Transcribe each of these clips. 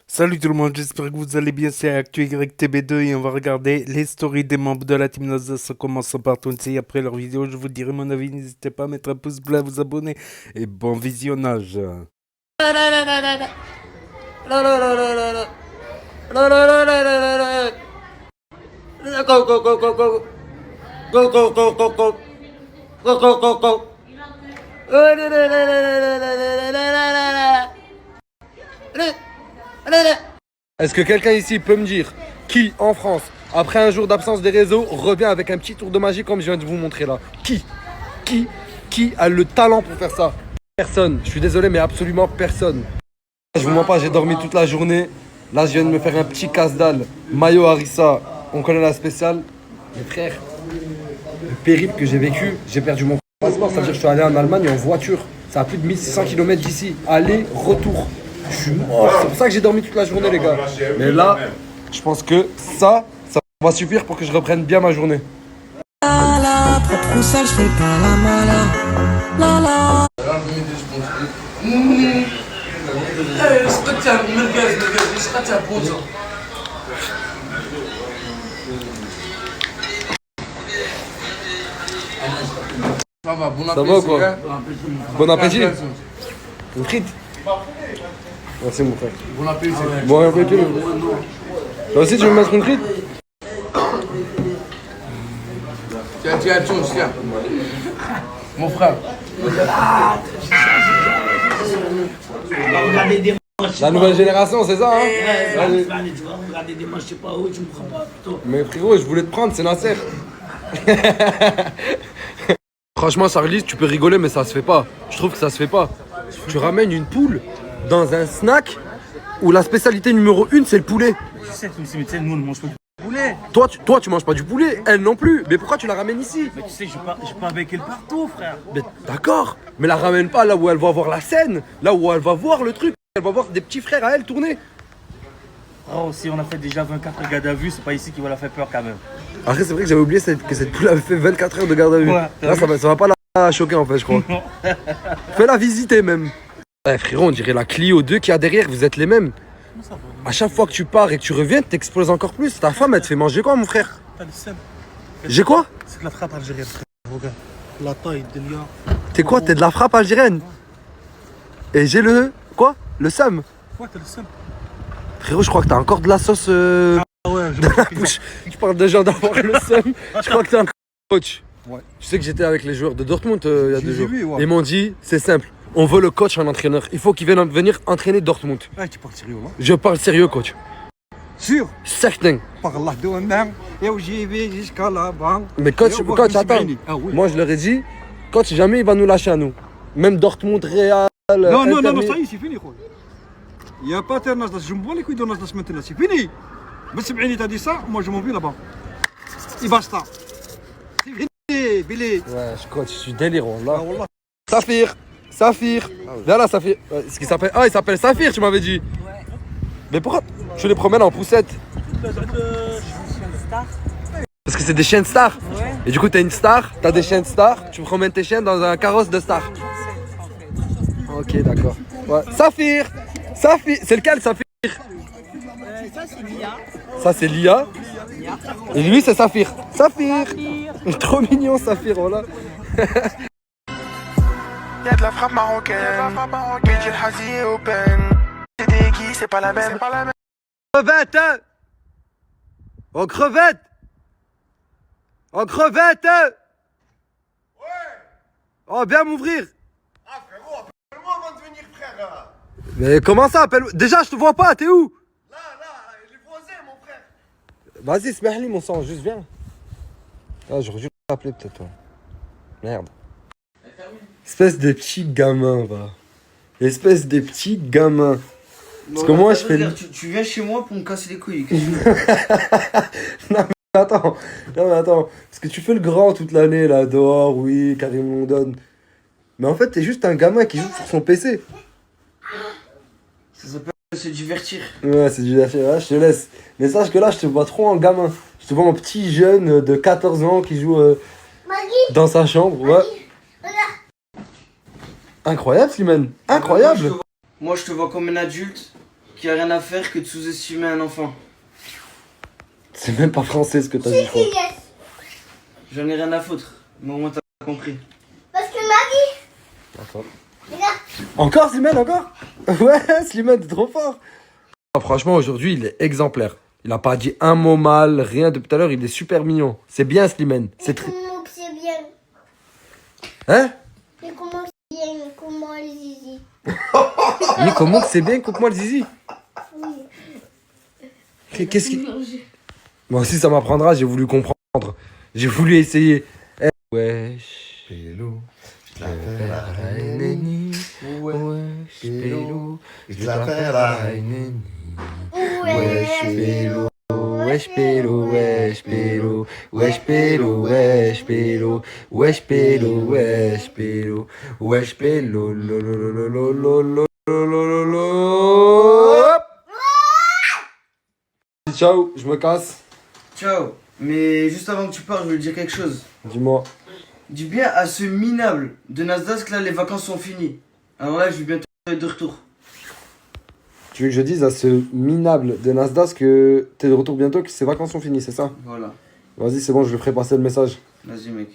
Salut tout le monde, j'espère que vous allez bien, c'est ActuYTB2 et on va regarder les stories des membres de la Team NASA. Ça commence par Twenty. Après leur vidéo, je vous dirai mon avis. N'hésitez pas à mettre un pouce bleu, à vous abonner et bon visionnage. Go, go, go, go, go. Go, go, go, go, go. Go, go, go, go. Est-ce que quelqu'un ici peut me dire qui, en France, après un jour d'absence des réseaux, revient avec un petit tour de magie comme je viens de vous montrer là? Qui a le talent pour faire ça? Personne. Je suis désolé, mais absolument personne. Je vous mens pas, j'ai dormi toute la journée. Là, je viens de me faire un petit casse-dalle. Mayo Harissa, on connaît la spéciale. Mes frères, le périple que j'ai vécu, j'ai perdu mon passeport. C'est-à-dire que je suis allé en Allemagne en voiture. Ça a plus de 1600 km d'ici. Aller, retour. Je suis mort. C'est pour ça que j'ai dormi toute la journée, les gars. Mais là, je pense que ça va suffire pour que je reprenne bien ma journée. Propre ou sale, je fais pas la mala. La la. Ça va, bon appétit. Ça va ou quoi? Hein? Bon appétit. Une frite. Merci mon frère. Bon appétit. Bon appétit. Toi aussi tu veux me mettre une frite? Tiens, tiens. Mon frère. Regarder des matchs. La nouvelle génération, c'est ça, hein? Allez. Tu vas regarder des matchs, je sais pas où, tu me prends pas plutôt. Mais frérot, je voulais te prendre, c'est Nasser. Franchement, Charlie, tu peux rigoler, mais ça se fait pas. Je trouve que ça se fait pas. Tu ramènes une poule dans un snack où la spécialité numéro 1, c'est le poulet. Je sais que nous on ne mange pas du poulet. Toi, tu manges pas du poulet, elle non plus. Mais pourquoi tu la ramènes ici? Mais tu sais, j'ai pas avec elle partout, frère. Mais d'accord, mais la ramène pas là où elle va voir la scène, là où elle va voir le truc. Elle va voir des petits frères à elle tourner. Oh, si on a fait déjà 24 gardes à vue, c'est pas ici qui va la faire peur quand même. Après, c'est vrai que j'avais oublié que cette poule avait fait 24 heures de garde à vue. Ouais, Là, ça va pas la choquer en fait, je crois. Fais la visiter même. Ouais, frérot, on dirait la Clio 2 qu'il y a derrière, vous êtes les mêmes. À chaque fois que tu pars et que tu reviens, t'exploses encore plus. Ta femme, elle te fait manger quoi, mon frère? T'as le seum. J'ai quoi? C'est de la frappe algérienne, frère. Regarde. La taille de l'IA. T'es quoi? T'es de la frappe algérienne? Et j'ai le... Quoi? Le seum? Ouais, t'as le seum. Frérot, je crois que t'as encore de la sauce Ah ouais, dans la bouche. Tu parles déjà d'avoir le seum. Je crois que t'es un coach. Ouais. Tu sais que j'étais avec les joueurs de Dortmund il y a 2 jours. vu, ouais. Ils m'ont dit, c'est simple. On veut le coach en entraîneur. Il faut qu'il vienne venir entraîner Dortmund. Ah, tu parles sérieux là? Je parle sérieux, coach. Sûr, Certain. par Allah de Oman, et j'y vais jusqu'à là-bas. Mais coach, attends. Ah oui. Moi, je leur ai dit, coach, jamais il va nous lâcher à nous. Même Dortmund, Real. Non, Inter ça y est, c'est fini, quoi. Il n'y a pas de Nasdas, je me bats les couilles de Nasdas maintenant, c'est fini. Mais c'est bien, t'as dit ça, moi je m'en vais là-bas. Et basta. C'est fini, Billy. Ouais, coach, je suis délirant là. Ah, Wallah. Saphir. Viens là, Saphir. Ce qu'il s'appelle. Ah, il s'appelle Saphir, tu m'avais dit. Mais pourquoi tu les promènes en poussette? Parce que c'est des chiens de stars. Et du coup, t'es une star, t'as des chiens de stars, tu promènes tes chiens dans un carrosse de stars. Ok, d'accord. Ouais. Saphir, c'est lequel, Saphir? Ça c'est Lia. Ça, c'est Lia. Et lui, c'est Saphir. Saphir. Trop mignon, Saphir, voilà. Y'a de la frappe marocaine, Midi El Hazi est open. C'est des Guy, c'est pas la même. Crevette, hein. En crevette. En crevette, hein. Ouais. Oh, bien m'ouvrir. Ah frérot, appelle-moi avant de venir frère. Mais comment ça, appelle? Déjà, je te vois pas, t'es où? Là, les voisins mon frère. Vas-y, smahli mon sang, juste viens. Ah, j'aurais dû t'appeler peut-être, toi. Merde. Espèce de petit gamin, va. Espèce de petit gamin. Parce que moi, je fais... Tu viens chez moi pour me casser les couilles. Non, mais attends. Parce que tu fais le grand toute l'année, là, dehors, oui, Karim London. Mais en fait, t'es juste un gamin qui joue sur son PC. Ça s'appelle se divertir. Ouais, c'est du divertir, ouais, je te laisse. Mais sache que là, je te vois trop en gamin. Je te vois en petit jeune de 14 ans qui joue dans sa chambre, ouais. Incroyable, Slimane. Incroyable. Moi, je te vois comme un adulte qui a rien à faire que de sous-estimer un enfant. C'est même pas français ce que t'as dit, frère. J'en ai rien à foutre, mais au moins t'as compris. Parce que Maggie, Encore, Slimane, encore? Ouais, Slimane, t'es trop fort. Ah, franchement, aujourd'hui, il est exemplaire. Il a pas dit un mot mal, rien depuis tout à l'heure, il est super mignon. C'est bien, Slimane. C'est très... comment que c'est bien. Hein? Mais comment c'est bien, comment les zizi. Mais comment que c'est bien, coupe-moi le zizi. Qu'est-ce qui... Moi aussi, ça m'apprendra, j'ai voulu comprendre. J'ai voulu essayer. Eh, wesh, pélo. Je Wesh, pélo. Je l'appelle à Wesh, pélo. Wesh, pélo, wesh, pélo. Wesh, pélo, wesh, pélo. Wesh, pélo, wesh, pélo. Wesh, pélo, lo, lo, lo, lo, lo, lo, lo, lo, lo, lo. Ciao, je me casse. Ciao. Mais juste avant que tu partes, je veux te dire quelque chose. Dis-moi. Dis bien à ce minable de Nasdaq que là, les vacances sont finies. Alors là, je vais bientôt être de retour. Tu veux que je dise à ce minable de Nasdaq que t'es de retour bientôt, que ses vacances sont finies, c'est ça? Voilà. Vas-y, c'est bon, je lui ferai passer le message. Vas-y, mec.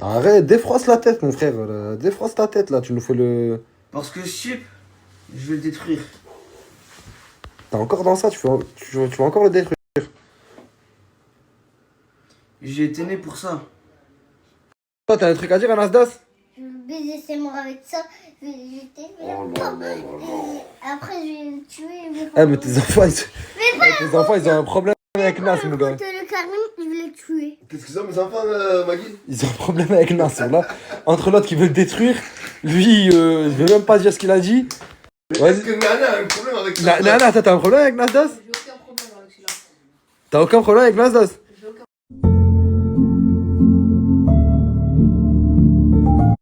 Arrête, défroisse la tête, mon frère. Défroisse ta tête, là, tu nous fais le... Parce que ce chip, je vais le détruire. T'es encore dans ça, tu vas encore le détruire. J'ai été né pour ça. Toi, t'as un truc à dire à Nasdaq? Je vais baiser ses morts avec ça. Je vais le jeter. Après, je vais le tuer. Eh, mais tes enfants, tes enfants, ils ont un problème avec Nas, mon gars. Le carnet, je vais le tuer. Qu'est-ce que c'est, mes enfants, Maggie? Ils ont un problème avec Nas, là. Entre l'autre qui veut le détruire, lui, je vais même pas dire ce qu'il a dit. Est-ce que Nana a un problème avec ça? Nana, t'as un problème avec Nasdaq? J'ai aucun problème avec celui-là. T'as aucun problème avec Nasdaq?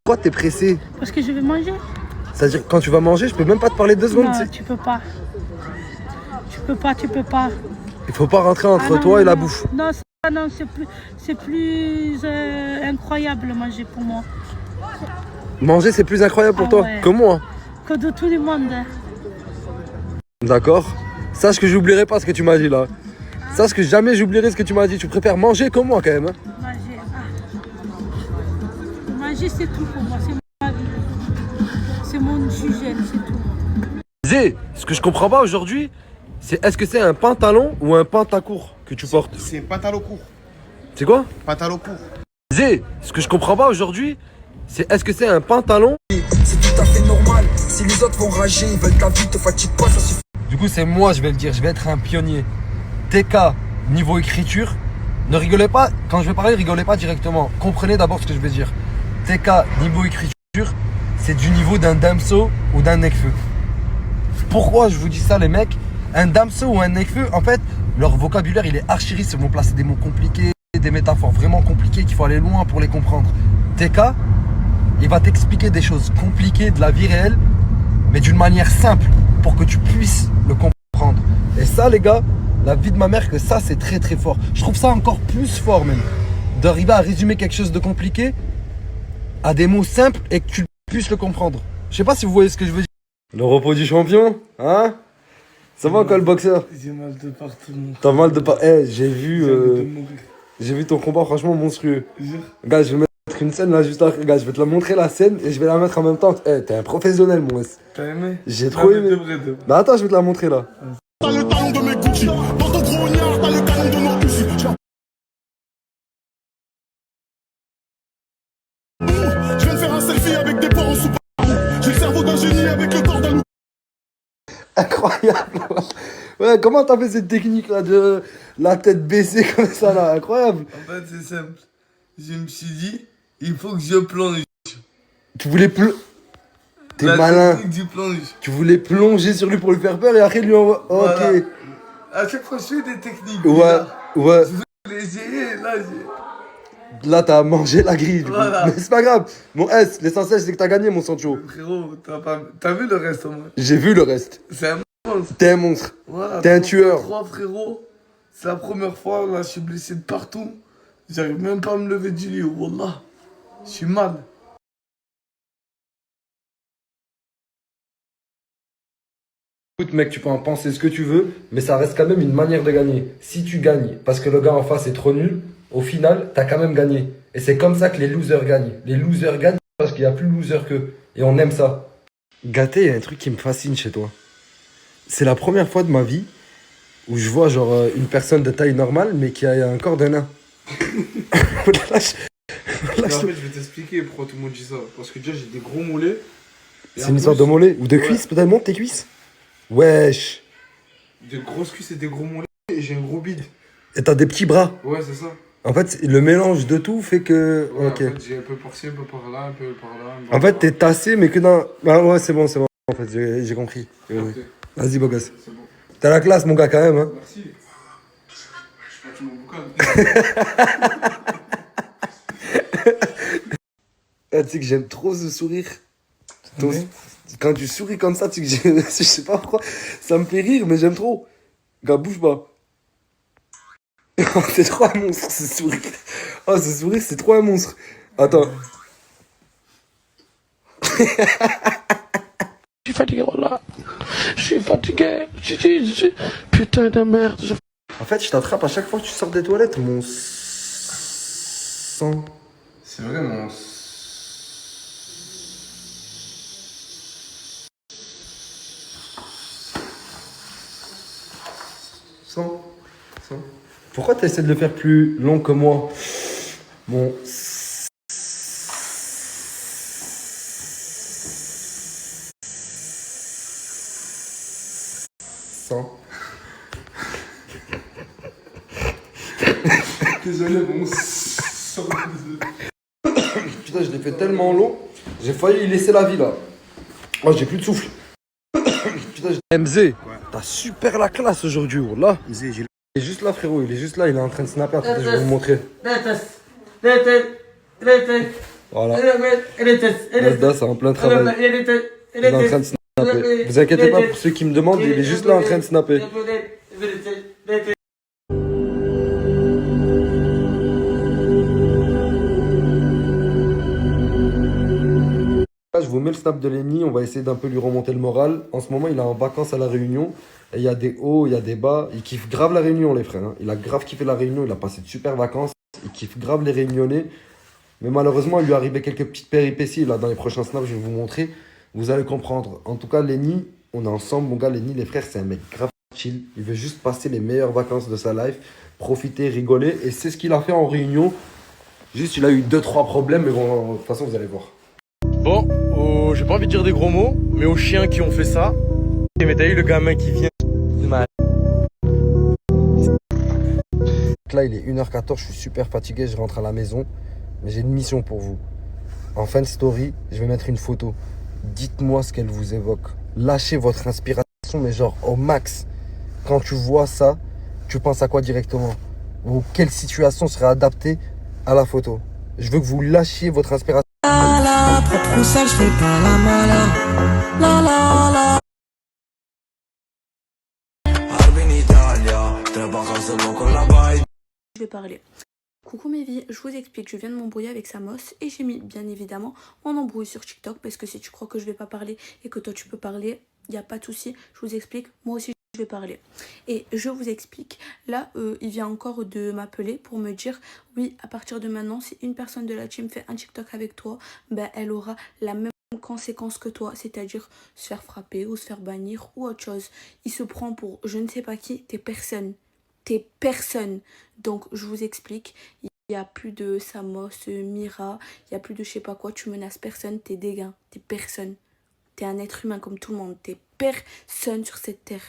Pourquoi t'es pressé? Parce que je vais manger. C'est-à-dire, quand tu vas manger, je peux même pas te parler 2 secondes. Non, tu peux pas. Tu peux pas. Il faut pas rentrer entre toi et la bouffe. Non, c'est plus incroyable manger pour moi. Manger, c'est plus incroyable pour toi? Ouais. Que moi? Que de tout le monde. D'accord. Sache que j'oublierai pas ce que tu m'as dit là. Sache que jamais j'oublierai ce que tu m'as dit. Tu préfères manger que moi quand même. Hein? Manger, c'est tout pour moi. C'est ma vie. C'est mon sujet, c'est tout. Zé, ce que je comprends pas aujourd'hui, c'est est-ce que c'est un pantalon ou un pantacourt que tu portes? C'est un pantalon court. C'est quoi? Pantalon court. Zé, ce que je comprends pas aujourd'hui, c'est est-ce que c'est un pantalon? C'est tout à fait normal. Si les autres vont rager, ils veulent ta vie, te fatigue pas, ça suffit. Du coup, c'est moi, je vais le dire, je vais être un pionnier. TK, niveau écriture, ne rigolez pas, quand je vais parler, rigolez pas directement. Comprenez d'abord ce que je vais dire. TK, niveau écriture, c'est du niveau d'un Damso ou d'un Nekfeu. Pourquoi je vous dis ça, les mecs? Un Damso ou un Nekfeu, en fait, leur vocabulaire, il est archi riche. Ils vont placer des mots compliqués, des métaphores vraiment compliquées qu'il faut aller loin pour les comprendre. TK, il va t'expliquer des choses compliquées de la vie réelle, mais d'une manière simple, pour que tu puisses le comprendre. Et ça, les gars, la vie de ma mère, que ça, c'est très très fort. Je trouve ça encore plus fort même, d'arriver à résumer quelque chose de compliqué à des mots simples et que tu puisses le comprendre. Je sais pas si vous voyez ce que je veux dire. Le repos du champion, hein? Ça va quoi le boxeur? J'ai mal de partout. T'as mal de partout. Eh, j'ai vu ton combat franchement monstrueux. Gars, je vais mettre une scène là juste après. Gars, je vais te la montrer la scène et je vais la mettre en même temps. Eh, t'es un professionnel, mon S. T'as aimé? J'ai trop aimé. Bah attends, je vais te la montrer là. T'as le talon de mes Gucci. Dans ton grognard, t'as le canon de nos Uzi. Je viens de faire un selfie avec des porcs en soupe. J'ai le cerveau d'un génie avec le corps d'un loup. Incroyable. Ouais, comment t'as fait cette technique là de la tête baissée comme ça là? Incroyable. En fait, c'est simple. Je me suis dit, il faut que je plonge. Tu voulais T'es malin. Du plonge. Tu voulais plonger sur lui pour lui faire peur et après lui envoyer. Ok. Voilà. À chaque fois, je fais des techniques. Ouais, bizarres. ouais. Je voulais essayer, là, Là, t'as mangé la grille, du coup. Voilà. Mais c'est pas grave. Mon S, l'essentiel, c'est que t'as gagné, mon Sancho. Frérot, t'as vu le reste au moins? J'ai vu le reste. C'est un monstre. T'es un monstre. Voilà, T'es un tueur. 3 frérot. C'est la première fois, là, je suis blessé de partout. J'arrive même pas à me lever du lit, wallah. Je suis mal. Écoute mec, tu peux en penser ce que tu veux, mais ça reste quand même une manière de gagner. Si tu gagnes parce que le gars en face est trop nul, au final, t'as quand même gagné. Et c'est comme ça que les losers gagnent. Les losers gagnent parce qu'il n'y a plus de losers qu'eux. Et on aime ça. Gâté, il y a un truc qui me fascine chez toi. C'est la première fois de ma vie où je vois genre une personne de taille normale, mais qui a un corps de nain. En fait, je vais t'expliquer pourquoi tout le monde dit ça. Parce que déjà, j'ai des gros mollets. C'est une histoire de mollet ou de cuisses, peut-être monte tes cuisses. Wesh. Des grosses cuisses et des gros mollets et j'ai un gros bide. Et t'as des petits bras. Ouais, c'est ça. En fait, le mélange de tout fait que... Ouais, ok. En fait, j'ai un peu par-ci, un peu par-là, un peu par-là. En fait, t'es tassé, mais que dans... Ah ouais, c'est bon. En fait, j'ai compris. Ok. Vas-y, beau gosse. C'est bon. T'as la classe, mon gars, quand même. Hein. Merci. Je fais mon boucan. Tu sais que j'aime trop ce sourire. Quand tu souris comme ça, tu sais que je sais pas pourquoi, ça me fait rire, mais j'aime trop. Gars, bouge pas. C'est trop un monstre, ce sourire. Oh, ce sourire, c'est trop un monstre. Attends. Je suis fatigué, voilà. Je suis fatigué. Putain de merde. En fait, je t'attrape à chaque fois que tu sors des toilettes, mon sang. C'est vrai, mon. Sang. Pourquoi tu essaies de le faire plus long que moi? Mon sang. Désolé, mon. Putain, je l'ai fait tellement long, j'ai failli y laisser la vie là. Oh, j'ai plus de souffle. Putain, MZ, t'as super la classe aujourd'hui, là. Il est juste là, frérot, il est juste là, il est en train de snapper. Attendez, je vais vous montrer. Voilà. Nasda, c'est en plein travail. Il est en train de snapper. Vous inquiétez pas, pour ceux qui me demandent, il est juste là en train de snapper. Là, je vous mets le snap de Lenny, on va essayer d'un peu lui remonter le moral. En ce moment, il est en vacances à La Réunion. Et il y a des hauts, il y a des bas. Il kiffe grave La Réunion, les frères. Hein. Il a grave kiffé La Réunion, il a passé de super vacances. Il kiffe grave les Réunionnais. Mais malheureusement, il lui est arrivé quelques petites péripéties. Là, dans les prochains snaps, je vais vous montrer. Vous allez comprendre. En tout cas, Lenny, on est ensemble. Mon gars, Lenny, les frères, c'est un mec grave chill. Il veut juste passer les meilleures vacances de sa life. Profiter, rigoler. Et c'est ce qu'il a fait en Réunion. Juste, il a eu 2-3 problèmes. Mais bon, de toute façon, vous allez voir. Bon, j'ai pas envie de dire des gros mots, mais aux chiens qui ont fait ça. Mais t'as eu le gamin qui vient. Là, il est 1h14, je suis super fatigué, je rentre à la maison. Mais j'ai une mission pour vous. En fin de story, je vais mettre une photo. Dites-moi ce qu'elle vous évoque. Lâchez votre inspiration, mais genre au max. Quand tu vois ça, tu penses à quoi directement? Ou quelle situation serait adaptée à la photo? Je veux que vous lâchiez votre inspiration. Propre sale, je fais pas la mala. La la la. Je vais parler. Coucou mes vies, je vous explique, je viens de m'embrouiller avec Samos et j'ai mis bien évidemment mon embrouille sur TikTok parce que si tu crois que je vais pas parler et que toi tu peux parler, il n'y a pas de souci, je vous explique, moi aussi je vais parler. Et je vous explique, là il vient encore de m'appeler pour me dire oui, à partir de maintenant, si une personne de la team fait un TikTok avec toi, ben elle aura la même conséquence que toi, c'est-à-dire se faire frapper ou se faire bannir ou autre chose. Il se prend pour je ne sais pas qui, t'es personne. T'es personne. Donc je vous explique, il n'y a plus de Samos, Mira, il n'y a plus de je sais pas quoi, tu menaces personne, t'es dégain, t'es personne. T'es un être humain comme tout le monde, t'es personne sur cette terre.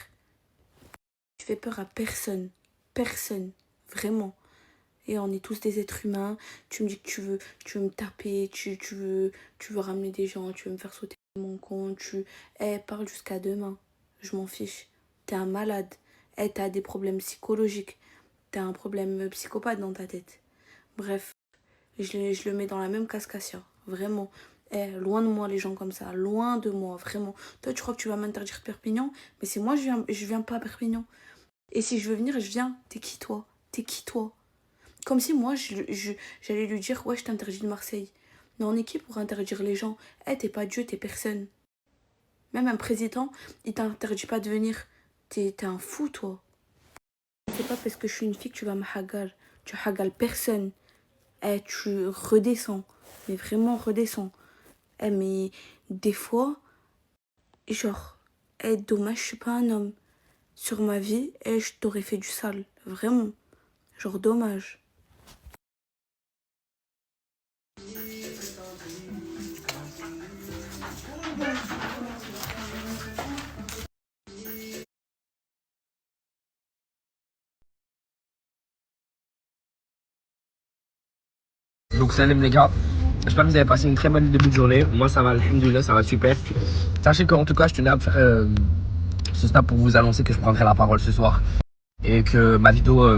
Tu fais peur à personne, personne, vraiment. Et on est tous des êtres humains, tu me dis que tu veux me taper, tu veux ramener des gens, tu veux me faire sauter mon compte, parle jusqu'à demain, je m'en fiche, t'es un malade. T'as des problèmes psychologiques, t'as un problème psychopathe dans ta tête. Bref, je le mets dans la même cascassia, vraiment. Loin de moi les gens comme ça, loin de moi, vraiment. Toi tu crois que tu vas m'interdire Perpignan, mais c'est moi je viens pas à Perpignan. Et si je veux venir, je viens. T'es qui toi? Comme si moi j'allais lui dire ouais je t'interdis de Marseille. Mais on est qui pour interdire les gens? T'es pas Dieu, t'es personne. Même un président, il t'interdit pas de venir. T'es un fou, toi. C'est pas parce que je suis une fille que tu vas me hagar. Tu hagal personne. Eh, tu redescends. Mais vraiment, redescends. Eh, mais des fois, genre, dommage, je suis pas un homme. Sur ma vie, je t'aurais fait du sale. Vraiment. Genre, dommage. Donc salam les gars, j'espère que vous avez passé une très bonne début de journée. Moi ça va, alhamdoulilah, ça va super. Sachez qu'en tout cas je tenais à faire ce snap pour vous annoncer que je prendrai la parole ce soir. Et que ma vidéo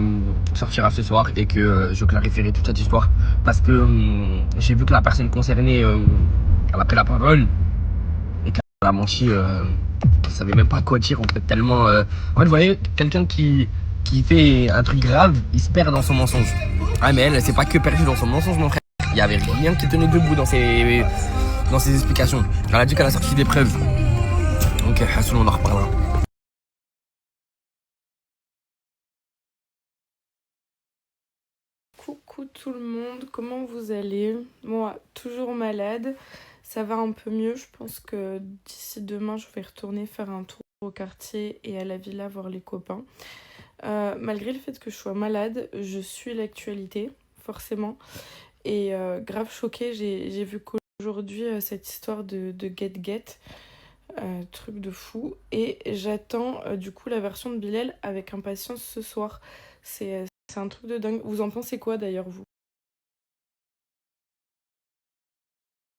sortira ce soir et que je clarifierai toute cette histoire. Parce que j'ai vu que la personne concernée elle a pris la parole et qu'elle a menti. Elle savait même pas quoi dire en fait tellement... En fait vous voyez, quelqu'un qui fait un truc grave, il se perd dans son mensonge. Ah mais elle s'est pas que perdue dans son mensonge mon frère. Il y avait rien qui tenait debout dans ses explications. Elle a dit qu'elle a sorti des preuves. Donc Hassoul, on en reparlera. Coucou tout le monde, comment vous allez? Moi, toujours malade. Ça va un peu mieux, je pense que d'ici demain, je vais retourner faire un tour au quartier et à la villa voir les copains. Malgré le fait que je sois malade, je suis l'actualité, forcément. Et grave choquée, j'ai vu qu'aujourd'hui, cette histoire de Get, truc de fou. Et j'attends du coup la version de Bilal avec impatience ce soir. C'est un truc de dingue. Vous en pensez quoi d'ailleurs, vous?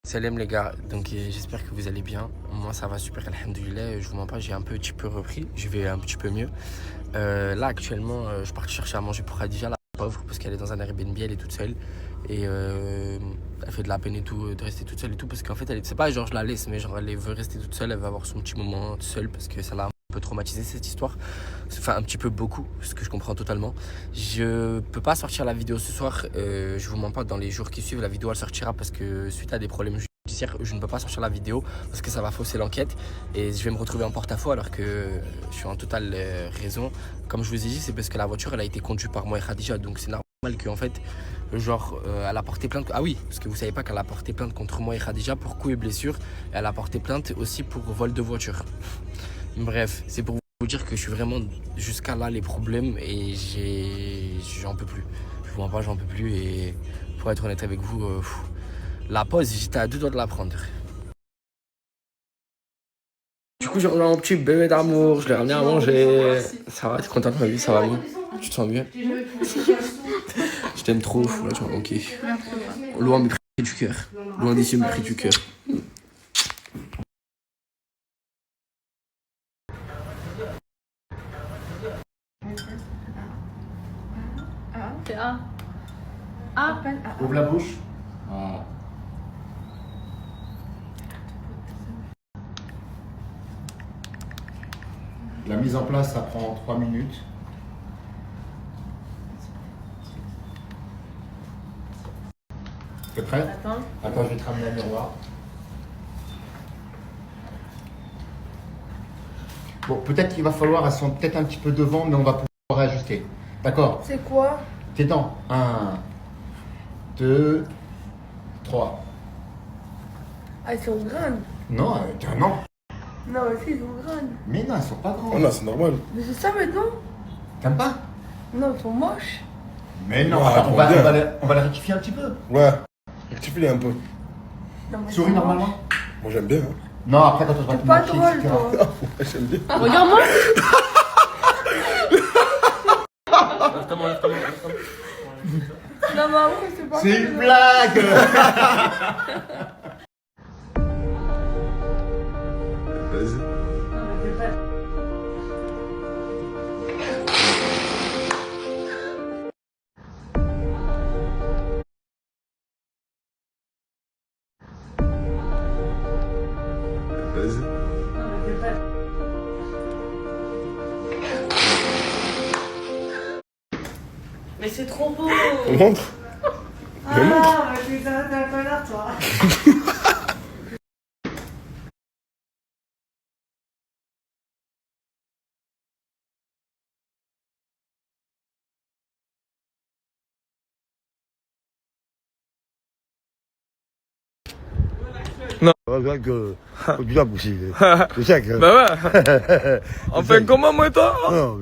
Salam les gars, donc j'espère que vous allez bien. Moi ça va super, alhamdoulilah. Je vous mens pas, j'ai un petit peu repris, je vais un petit peu mieux. Là actuellement, je pars chercher à manger pour Khadija, la pauvre, parce qu'elle est dans un Airbnb, elle est toute seule. Et elle fait de la peine et tout, de rester toute seule et tout, parce qu'en fait, c'est pas genre je la laisse, mais genre elle veut rester toute seule, elle va avoir son petit moment toute seule, parce que ça l'a un peu traumatisé cette histoire. Enfin un petit peu beaucoup, ce que je comprends totalement. Je peux pas sortir la vidéo ce soir, je vous mens pas, dans les jours qui suivent, la vidéo elle sortira parce que suite à des problèmes judiciaires, je ne peux pas sortir la vidéo parce que ça va fausser l'enquête et je vais me retrouver en porte-à-faux alors que je suis en totale raison. Comme je vous ai dit, c'est parce que la voiture elle a été conduite par moi et Khadija, donc c'est normal qu'en fait, genre, elle a porté plainte. Ah oui, parce que vous savez pas qu'elle a porté plainte contre moi et Khadija pour coups et blessures. Et elle a porté plainte aussi pour vol de voiture. Bref, c'est pour vous dire que je suis vraiment jusqu'à là les problèmes et j'en peux plus. Je vous mens pas, j'en peux plus et pour être honnête avec vous, la pause, j'étais à 2 doigts de la prendre. Du coup, j'ai rejoint mon petit bébé d'amour, je l'ai ramené à manger. Ça va, t'es contente de ma vie, ça va mieux? Tu te sens mieux? Je t'aime trop, là tu m'as manqué. Loin mes prix du cœur. Loin d'ici mes prix du cœur. Ouvre la bouche. Ah. La mise en place, ça prend 3 minutes. T'es prêt? Attends, je vais te ramener un miroir. Bon, peut-être qu'il va falloir, elles sont peut-être un petit peu devant, mais on va pouvoir ajuster. D'accord? C'est quoi? Tes dents. 1, 2, 3. Ah, elles sont grandes. Non, non. Non, aussi, ils sont grandes. Mais non, elles sont pas grandes. Oh non, c'est normal. Mais c'est ça maintenant? T'aimes pas? Non, elles sont moches. Mais non, Ouais, attends, on va les rectifier un petit peu. Ouais, rectifie-les un peu. Non, mais Souris normalement. Moi j'aime bien. Hein. Non, après quand on va c'est te pas montrer, drôle, etc. toi. Ouais, j'aime bien. Regarde-moi. Non, mais après, c'est pas C'est une drôle. blague. Vas-y. Vas-y. Mais c'est trop beau. Montre. Ah, mais t'as pas l'air, toi. Non. Que tu dois pousser. C'est ça que. Bah ouais. Enfin, comment moi et toi? Non,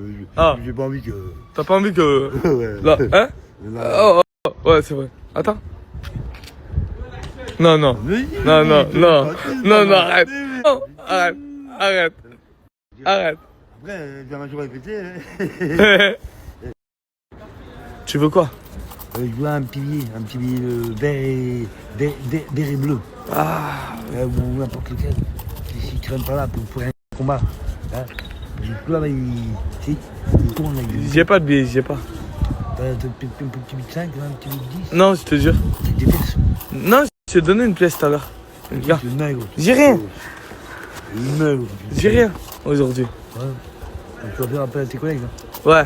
j'ai pas envie que. T'as pas envie que. Ouais. Là, hein? Oh, ouais, c'est vrai. Attends. Non, non. Non, arrête. Non, arrête. Après, j'ai un jour répété. Tu veux quoi? Je veux un petit billet vert et bleu. Ah. Ou n'importe lequel. Si tu rentres pas là pour un combat. Hein. Du coup, là, il tourne. J'ai pas de billet, j'ai pas. Un petit billet de 5, un petit billet de 10. Non, je te jure. Des pièces. Non, je t'ai donné une pièce tout à l'heure. Regarde. J'ai rien. J'ai rien aujourd'hui. Ouais. Tu vas faire appel à tes collègues. Hein. Ouais.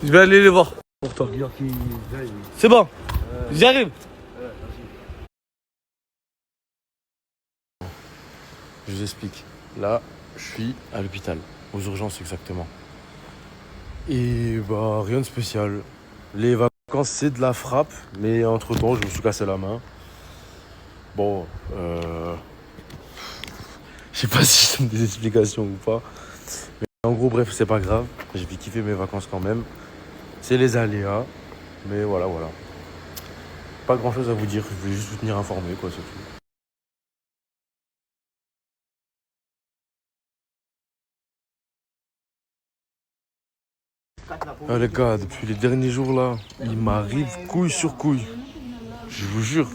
Je vais aller les voir pour toi. C'est bon. J'arrive. Je vous explique. Là, je suis à l'hôpital, aux urgences exactement. Et bah, rien de spécial. Les vacances, c'est de la frappe, mais entre-temps, je me suis cassé la main. Bon, je sais pas si je donne des explications ou pas. Mais en gros, bref, c'est pas grave. J'ai pu kiffer mes vacances quand même. C'est les aléas. Mais voilà. Pas grand-chose à vous dire. Je voulais juste vous tenir informé, quoi, c'est tout. Ah, les gars, depuis les derniers jours là, il m'arrive couille sur couille. Je vous jure.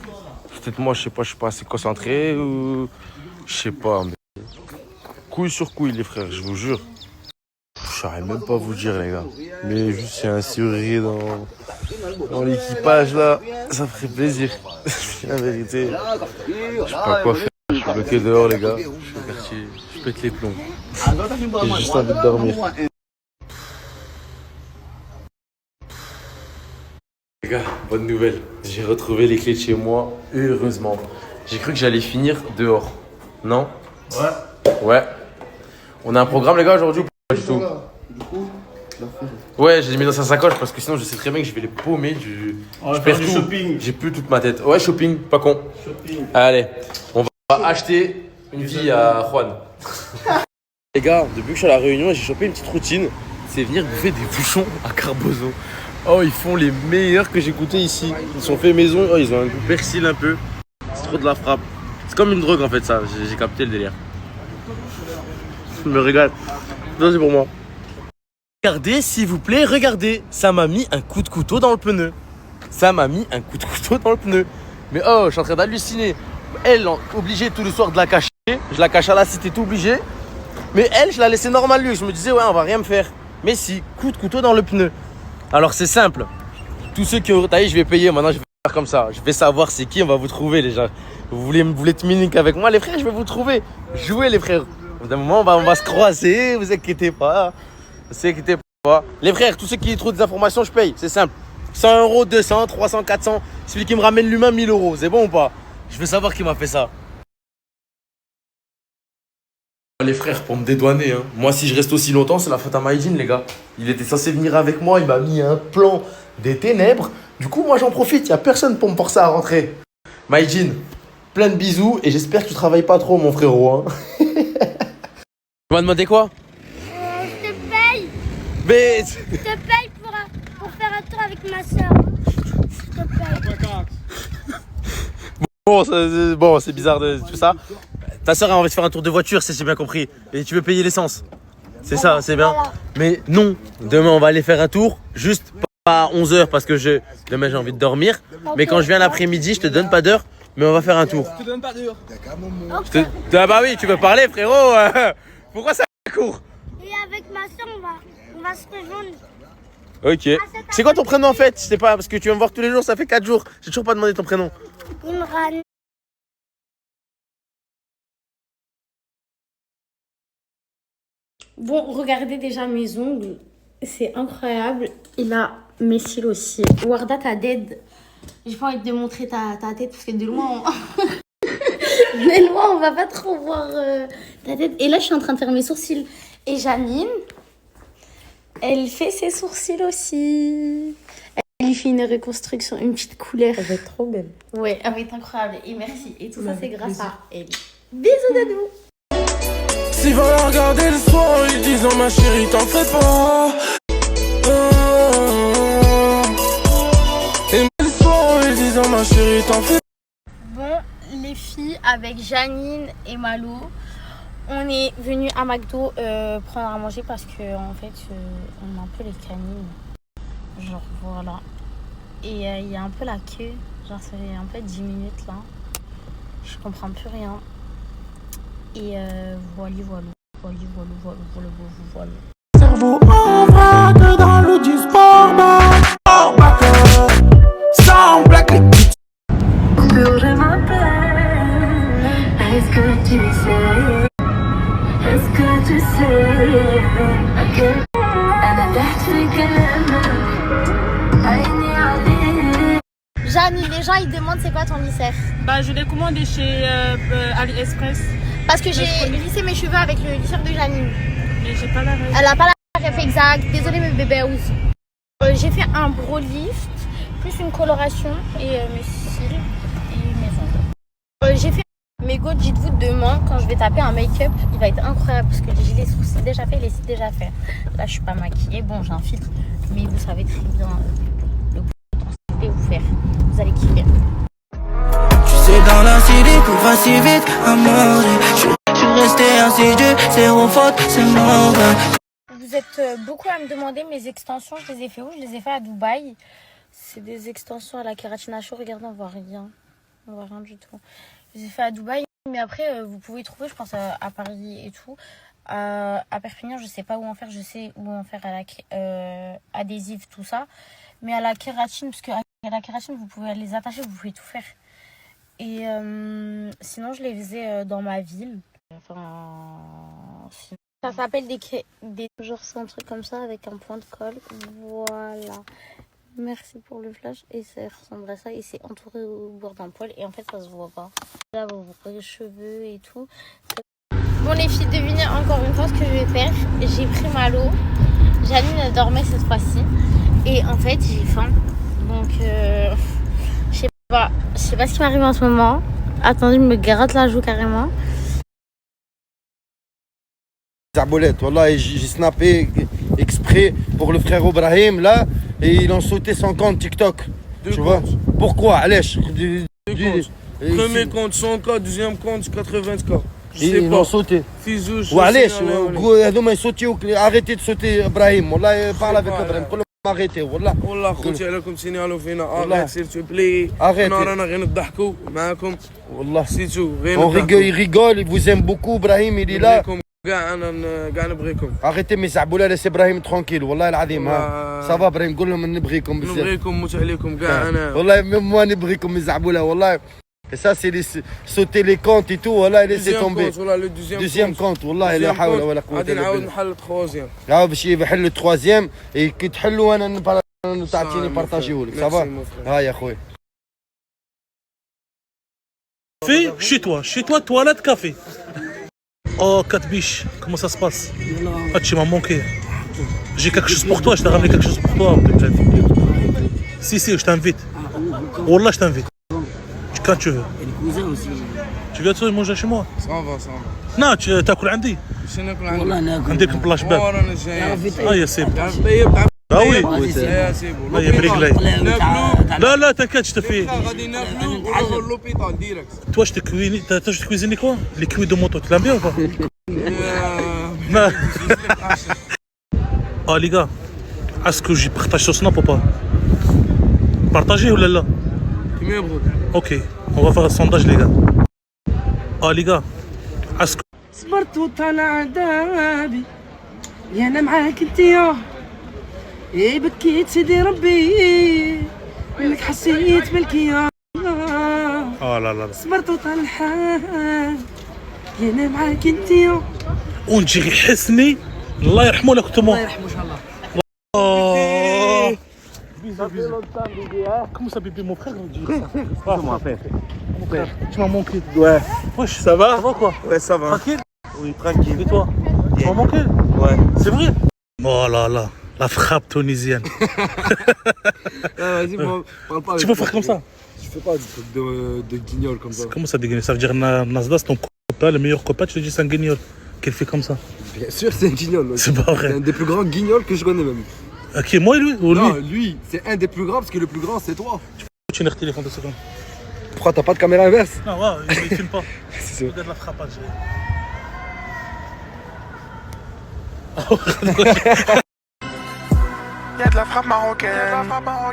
Peut-être moi, je sais pas, je suis pas assez concentré ou. Je sais pas, mais. Couille sur couille, les frères, je vous jure. Je saurais même pas vous dire, les gars. Mais juste, c'est un serrurier dans l'équipage là. Ça ferait plaisir. La vérité. Je sais pas quoi faire. Je suis bloqué dehors, les gars. Je suis au quartier. Je pète les plombs. J'ai juste envie de dormir. Les gars, bonne nouvelle, j'ai retrouvé les clés de chez moi, heureusement. J'ai cru que j'allais finir dehors. Non? Ouais. On a un programme les gars aujourd'hui ou pas du tout? Ouais, j'ai mis dans sa sacoche parce que sinon je sais très bien que je vais les paumer. Je perds tout. Shopping. J'ai plus toute ma tête. Ouais, shopping, pas con. Allez, on va acheter une vie à Juan. Les gars, depuis que je suis à la Réunion, j'ai chopé une petite routine. C'est venir bouffer des bouchons à Carbozo. Oh, ils font les meilleurs que j'ai goûté ici. Ils sont faits maison. Oh, ils ont un goût persil un peu. C'est trop de la frappe. C'est comme une drogue en fait, ça. J'ai capté le délire. Je me régale. Non, c'est pour moi. Regardez, s'il vous plaît, regardez. Ça m'a mis un coup de couteau dans le pneu. Mais oh, je suis en train d'halluciner. Elle, obligée tous les soirs de la cacher. Je la cache à la cité, tout obligé. Mais elle, je la laissais normal lui. Je me disais, ouais, on va rien me faire. Mais si, coup de couteau dans le pneu. Alors c'est simple, tous ceux qui ont taillé, je vais payer, maintenant je vais faire comme ça, je vais savoir c'est qui, on va vous trouver les gens. Vous voulez te minique avec moi les frères, je vais vous trouver, jouez les frères. D'un moment on va se croiser, vous inquiétez pas, Les frères, tous ceux qui trouvent des informations, je paye, c'est simple. 100 €, 200, 300, 400, celui qui me ramène l'humain 1000 €, c'est bon ou pas? Je veux savoir qui m'a fait ça. Les frères, pour me dédouaner, hein. Moi si je reste aussi longtemps, c'est la faute à Maïdine les gars. Il était censé venir avec moi, il m'a mis un plan des ténèbres. Du coup moi j'en profite, il n'y a personne pour me forcer à rentrer. Maïdine, plein de bisous et j'espère que tu travailles pas trop mon frérot. Hein. Tu m'as demandé quoi? Je te paye. Mais... Je te paye pour faire un tour avec ma soeur. Je te paye. Bon, c'est bizarre de tout ça. Ta soeur a envie de faire un tour de voiture, si j'ai bien compris. Et tu veux payer l'essence. C'est ça, c'est bien. Voilà. Mais non, demain on va aller faire un tour. Juste pas à 11 h parce que demain j'ai envie de dormir. Mais quand je viens l'après-midi, je te donne pas d'heure. Mais on va faire un tour. Je te donne pas d'heure. Ah bah oui, tu veux parler frérot. Pourquoi ça court? Et avec ma soeur, on va se rejoindre. Ok. C'est quoi ton prénom en fait? Je sais pas, parce que tu vas me voir tous les jours, ça fait 4 jours. J'ai toujours pas demandé ton prénom. Imran. Bon, regardez déjà mes ongles. C'est incroyable. Il a mes cils aussi. Warda, ta dead. J'ai pas envie de montrer ta tête parce que de loin, on va pas trop voir ta tête. Et là, je suis en train de faire mes sourcils. Et Janine, elle fait ses sourcils aussi. Il fait une reconstruction, une petite couleur. Elle va être trop belle. Ouais, elle va être incroyable. Et merci. Et tout ça, c'est grâce à elle. Bisous, Dadou. S'ils veulent regarder le soir, ils disent oh ma chérie t'en fais pas. Et le soir, ils disent oh ma chérie t'en fais pas. Bon, les filles, avec Janine et Malo, on est venus à McDo prendre à manger parce que en fait, on a un peu les canines. Genre voilà. Et il y a un peu la queue. Genre ça fait un peu 10 minutes là. Je comprends plus rien. Et voilà. Cerveau en vrac dans le sport sans blague les petites. Je m'appelle. Est-ce que tu sais? Est-ce que tu sais? أنا تحت في كلامك عيني عليك. Janine, les gens ils demandent c'est quoi ton lisseur? Bah je l'ai commandé chez AliExpress. Parce que j'ai lissé mes cheveux avec le lisseur de Janine. Mais j'ai pas la ref. Elle a pas la ref exacte. Désolée mes bébés aussi. J'ai fait un brow lift, plus une coloration et mes cils et mes ongles. J'ai fait mes go, dites-vous demain quand je vais taper un make-up, il va être incroyable parce que j'ai les sourcils déjà faits, les cils déjà faits. Là je suis pas maquillée, bon j'ai un filtre, mais vous savez très bien le bouton que je vais vous faire. Vous allez kiffer. Tu sais dans la cité tout va si vite à mourir. Je suis resté insidieux, zéro faute, c'est mauvais. Vous êtes beaucoup à me demander mes extensions, je les ai fait où? Je les ai fait à Dubaï. C'est des extensions à la kératine à chaud, regardez on voit rien. On voit rien du tout. Je les ai fait à Dubaï, mais après vous pouvez trouver je pense à Paris et tout. À Perpignan je sais pas où en faire, je sais où en faire à la adhésif tout ça. Mais à la kératine, parce que à la kératine vous pouvez les attacher, vous pouvez tout faire. Et sinon je les faisais dans ma ville. Enfin, ça s'appelle des genre c'est un truc comme ça avec un point de colle. Voilà. Merci pour le flash. Et ça ressemble à ça. Et c'est entouré au bord d'un poil. Et en fait ça se voit pas. Là vous voyez les cheveux et tout. Bon les filles, devinez encore une fois ce que je vais faire. J'ai pris Malo. Janine dormait cette fois-ci. Et en fait j'ai faim. Donc je sais pas ce qui m'arrive en ce moment. Attendez, je me gratte la joue carrément. Zaboulette, voilà, j'ai snappé exprès pour le frère Ibrahim là et ils ont sauté son compte TikTok. Tu vois? Pourquoi? Allez, premier compte 100K, deuxième compte 80K. Ils l'ont sauté. Allez, arrêtez de sauter Ibrahim. Wallah, parle avec Ibrahim. Arrêtez, wallah. والله خوتي عليكم سينيالو فينا اريت سير تو بلي رانا غير نضحكوا معاكم والله سيتو غير il rigole, il vous aime beaucoup Ibrahim, il est là. كاع انا كاع نبغيكم. Arrêtez mes زعبوله laissez Ibrahim tranquille والله العظيم ها. Ça va Ibrahim, قول لهم نبغيكم بزاف. نبغيكم موت عليكم كاع انا. والله même moi نبغيكم mes زعبوله والله. Et ça c'est sauter les comptes et tout, voilà, laissez tomber. Le deuxième compte, والله لا حول ولا قوة غادي إلا نعاود بالله. نحل التروازيام. عاود باش يحل التروازيام et كي تحلوا انا تعطيني بارطاجيو لك. Ça va. ها يا خويا. Chez toi, toilette, café. Oh, 4 biches, comment ça se passe? Ah, tu m'as manqué. J'ai quelque chose pour toi, je t'ai ramené quelque chose pour toi, peut-être. Si, je t'invite. Wallah, je t'invite. Quand tu veux. Et les cousins aussi. Tu viens de manger chez moi? Ça va. Non, tu t'aكل عندي. شنو ناكل عندك؟ والله ناكل. عندك بلاش باب. رانا جايين. يا سيب. Ah oui. يا سيبو. لا يبريك لي. لا t'inquiète, je te fais. غادي ناكلوا ونروحوا للوبيتال ديريكت. Toi, je te cuisine quoi? Les cuits de moto, tu l'aimes bien ou pas? Non. Ah les gars, est-ce que j'ai partagé sur Snap ou pas? Partagé ou là? Ok, on va faire un sondage les gars. Ah les gars, est-ce que... صبرت وطلع عذابي يا انا معاك انت يا ايه بكيت سيدي ربي انك حسيت بالكيا لا صبرت وطلع الحال يا انا معاك انت يا ونجي حسني الله يرحمه لك كنت الله يرحمه ان شاء الله. Comment ça bébé mon frère? Mon frère. Tu m'as manqué. Ouais. Wesh, ça va quoi? Ouais, ça va. Tranquille? Oui, tranquille. Et toi? Tu m'as manqué? Ouais. C'est vrai? Oh là là. La frappe tunisienne. Vas-y, parle pas avec Tu peux faire comme ça? Je fais pas des trucs de guignol comme ça. Comment ça dégueule? Ça veut dire Nasdaq, ton copain, le meilleur copain, tu te dis c'est un guignol. Qu'elle fait comme ça? Bien sûr, c'est un guignol. C'est pas vrai. C'est un des plus grands guignols que je connais même. Ok, moi lui ou lui? Non, lui, c'est un des plus grands parce que le plus grand, c'est toi. Tu n'as téléphone de secondes. Pourquoi t'as pas de caméra inverse? Non, ouais, il filme pas. C'est ça. Regarde la frappe algérienne. Y'a de la frappe marocaine.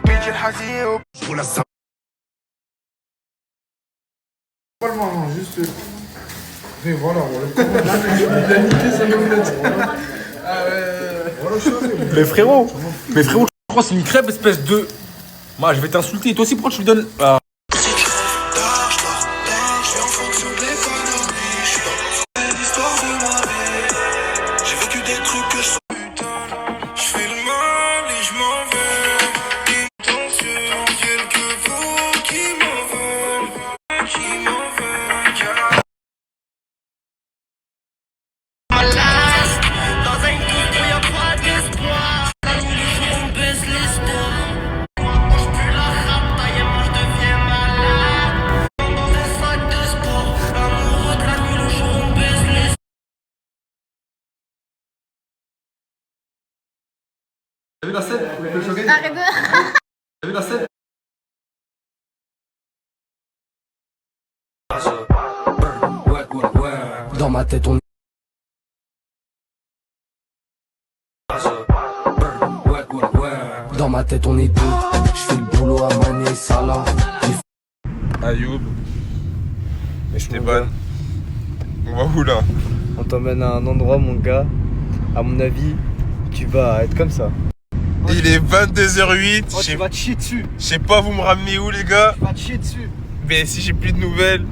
Bidji el Hazio. Juste. Mais voilà, il a niqué sa nomination. Mais frérot, je crois que c'est une crêpe espèce de... Moi je vais t'insulter, toi aussi pourquoi tu lui donnes... Ah. J'ai vécu des trucs que je fais le mal et je m'en vais. Attention, quelques fous qui m'en veulent, qui m'en veulent. Malade, dans un tout où y'a pas d'espoir. La nuit du jour on baisse les stores. Quand je pue la rata, moi je deviens malade. Dans des sacs de sport, amoureux de la nuit, le jour on baisse les stores. T'as vu la scène? Arrête de... T'as vu la scène? Dans ma tête on Dans ma tête on est deux. Je fais le boulot à Mané Salah. Ayoub, Esteban, on va où là? On t'emmène à un endroit, mon gars. À mon avis, tu vas être comme ça. Il est 22h08, Oh, tu vas te chier dessus. je sais pas vous me ramenez où les gars? Tu vas te chier dessus. Mais si j'ai plus de nouvelles,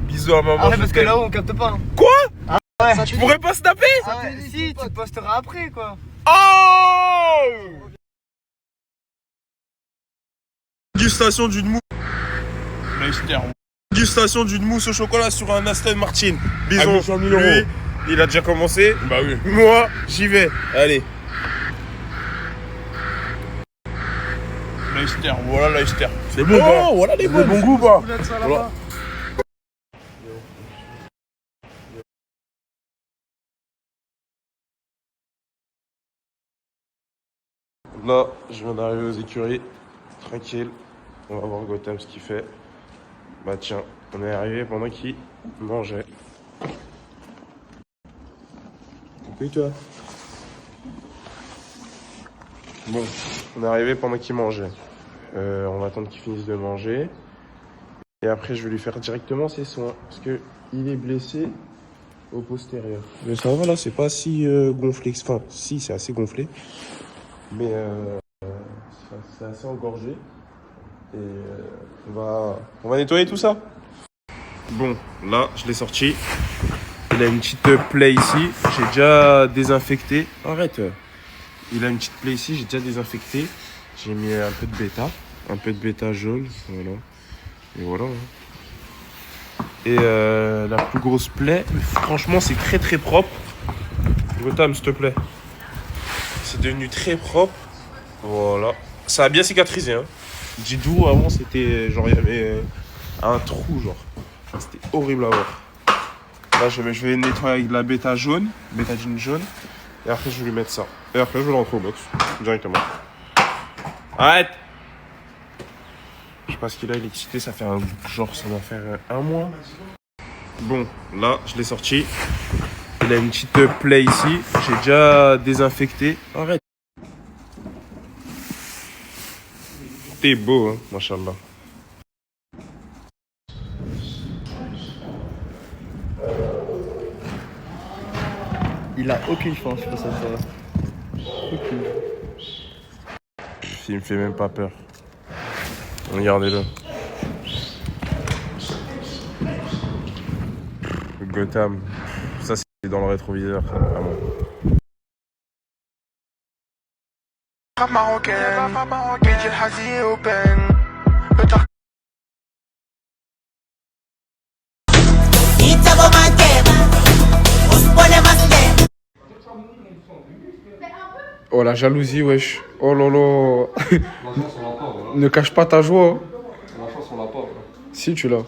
bisous à maman. Ah ouais, je parce que t'aime. là-haut, on capte pas. Hein. Quoi? Ah ouais. Tu pourrais pas snapper? Ah ouais, si, tu posteras après, quoi. Oh! Dégustation d'une mousse. Dégustation d'une mousse au chocolat sur un Aston Martin. Bison, 100 000 lui, €. il a déjà commencé. Bah oui. Moi, j'y vais. Allez. Leicester, voilà Leicester. C'est bon, Oh, voilà les bons goûts, bah. Voilà. Là, je viens d'arriver aux écuries. Tranquille. On va voir Gotham ce qu'il fait. Bah tiens, on est arrivé pendant qu'il mangeait. Et toi? Bon, on est arrivé pendant qu'il mangeait. On va attendre qu'il finisse de manger. Et après, je vais lui faire directement ses soins. Parce que il est blessé au postérieur. Mais ça va là, c'est pas si gonflé. Enfin, si, c'est assez gonflé. Mais c'est assez engorgé. Et on va nettoyer tout ça. Bon, là, je l'ai sorti. Il a une petite plaie ici. J'ai déjà désinfecté. Arrête. Il a une petite plaie ici. J'ai déjà désinfecté. J'ai mis un peu de bêta. Un peu de bêta jaune. Voilà. Et voilà. Et la plus grosse plaie, franchement, c'est très très propre. Gotham, s'il te plaît. C'est devenu très propre. Voilà. Ça a bien cicatrisé. Hein. Didou, avant, c'était genre, il y avait un trou, genre. C'était horrible à voir. Là, je vais nettoyer avec de la bêta jaune, bétadine jaune. Et après, je vais lui mettre ça. Et après, je vais rentrer au box, directement. Arrête! Je sais pas ce qu'il a, il est excité, ça fait genre, ça doit faire un mois. Bon, là, je l'ai sorti. Il a une petite plaie ici. J'ai déjà désinfecté. Arrête. T'es beau, hein, machallah. Il a aucune chance face à toi. Aucune. Il me fait même pas peur. Regardez-le. Gotham. Ça, c'est dans le rétroviseur, ça, vraiment. Marocaine, Bidji el Hazio Ben. Oh la jalousie, wesh. Oh lolo. La chance, on l'a pas, voilà. Ne cache pas ta joie. La chance, on l'a pas, voilà. Si tu l'as.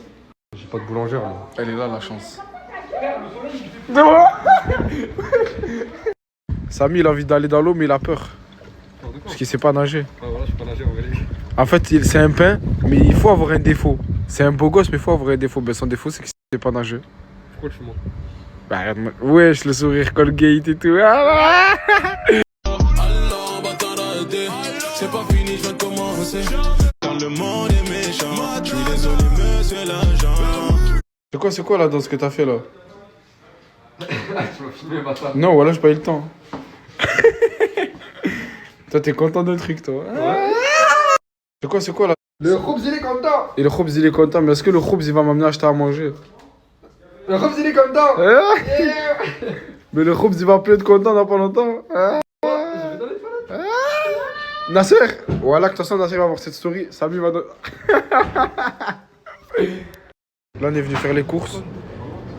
J'ai pas de boulangère, moi. Elle est là la chance. Samy il a envie d'aller dans l'eau mais il a peur. Parce qu'il sait pas nager. Ah voilà, je sais pas nager en vérité. En fait c'est un pain mais il faut avoir un défaut. C'est un beau gosse mais il faut avoir un défaut. Ben, son défaut c'est qu'il sait pas nager. Pourquoi le fumo? Bah wesh le sourire Colgate et tout. Ah, C'est pas fini, je viens de commencer. Quand le monde est méchant, je suis désolé, monsieur l'agent. c'est quoi la danse que t'as fait là? Tu m'as filmé, bâtard. Non voilà j'ai pas eu le temps. Toi t'es content d'un truc toi. Ouais. C'est quoi là? Le Khoubz il est content. Et le Khoubz il est content mais est-ce que le Khoubz il va m'amener acheter à manger? Le Khoubz il est content. Yeah. Mais le Khoubz il va plus être content dans pas longtemps. Nasser. Voilà que de toute façon Nasser va voir cette story. Samy va... Là on est venu faire les courses.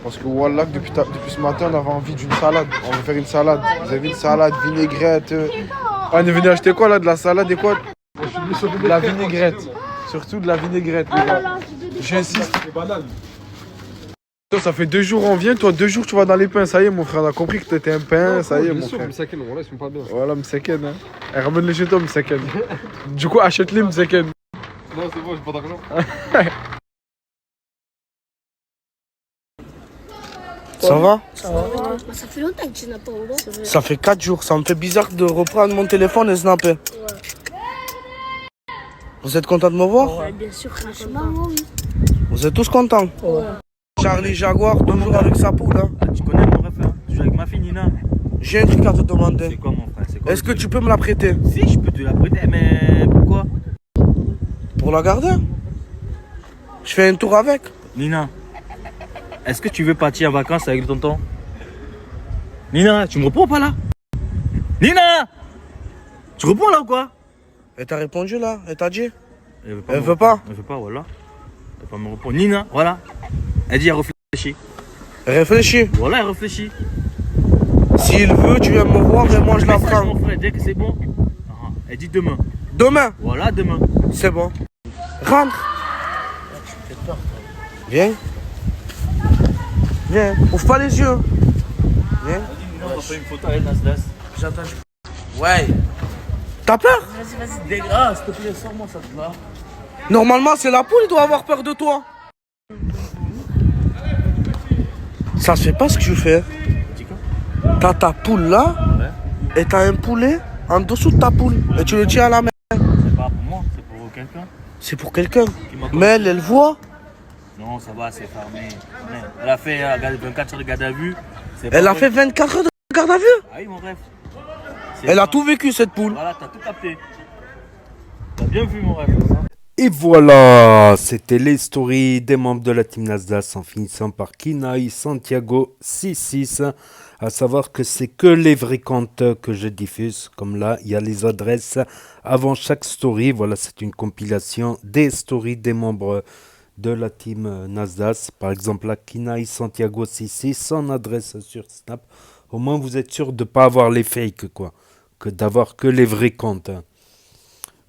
Parce que Wallah, depuis ce matin, on avait envie d'une salade. On veut faire une salade. Vous avez une salade, vinaigrette. On est venu acheter quoi là? De la salade et quoi? De la vinaigrette. Surtout de la vinaigrette, les gars. J'insiste. Toi, ça fait 2 jours on vient, toi 2 jours tu vas dans les pains. Ça y est, mon frère, on a compris que t'étais un pain. Ça y est, mon frère. Msaken, voilà, ils sont pas bien. Voilà, Msaken. Hein. Et ramène-les chez toi, Msaken. Du coup, achète-les, Msaken. Non, c'est bon, j'ai pas d'argent. Ça va? Ça va. Ça fait longtemps que tu n'as pas ouvert. Ça fait 4 jours, ça me fait bizarre de reprendre mon téléphone et snapper. Ouais. Vous êtes content de me voir? Ouais, bien sûr, franchement, oui. Vous êtes tous contents? Ouais. Charlie Jaguar, toujours avec sa poule. Hein. Tu connais mon ref, hein? Je joue avec ma fille Nina. J'ai un truc à te demander. C'est quoi mon frère? C'est quoi? Est-ce que tu peux me la prêter? Si, je peux te la prêter, mais pourquoi? Pour la garder? Je fais un tour avec. Nina, est-ce que tu veux partir en vacances avec le tonton? Nina, tu me réponds pas là? Nina! Tu réponds là ou quoi? Elle t'a répondu là? Elle t'a dit? Elle veut Elle veut pas? Elle veut pas, voilà. Elle veut pas me répondre. Nina, voilà. Elle dit elle réfléchit. Réfléchis. Voilà, elle réfléchit. S'il veut, tu viens me voir et moi je la prends. Mon frère, dès que c'est bon. Elle dit demain. Demain? Voilà, demain. C'est bon. Rentre. Viens. Viens. Ouvre pas les yeux. Viens. On va faire une photo avec Nasdas. J'attends. Ouais. T'as peur? Vas-y, dégrade, s'il te plaît, sors-moi ça là. Normalement, c'est la poule qui doit avoir peur de toi. Ça se fait pas ce que tu fais. T'as ta poule là, et t'as un poulet en dessous de ta poule. Et tu le tiens à la main. C'est pas pour moi, c'est pour quelqu'un. C'est pour quelqu'un. Mais elle voit. Non, ça va, c'est fermé. Elle a fait 24 heures de garde à vue. Elle a fait 24 heures de garde à vue? Ah oui, mon rêve. Elle a tout vécu, cette poule. Voilà, t'as tout capté. T'as bien vu, mon rêve. Et voilà, c'était les stories des membres de la team Nasdas en finissant par Kinaï Santiago 66. À savoir que c'est que les vrais comptes que je diffuse. Comme là, il y a les adresses avant chaque story. Voilà, c'est une compilation des stories des membres de la team Nasdas. Par exemple, là, Kinaï Santiago 66, son adresse sur Snap. Au moins, vous êtes sûr de ne pas avoir les fakes, quoi. Que d'avoir que les vrais comptes.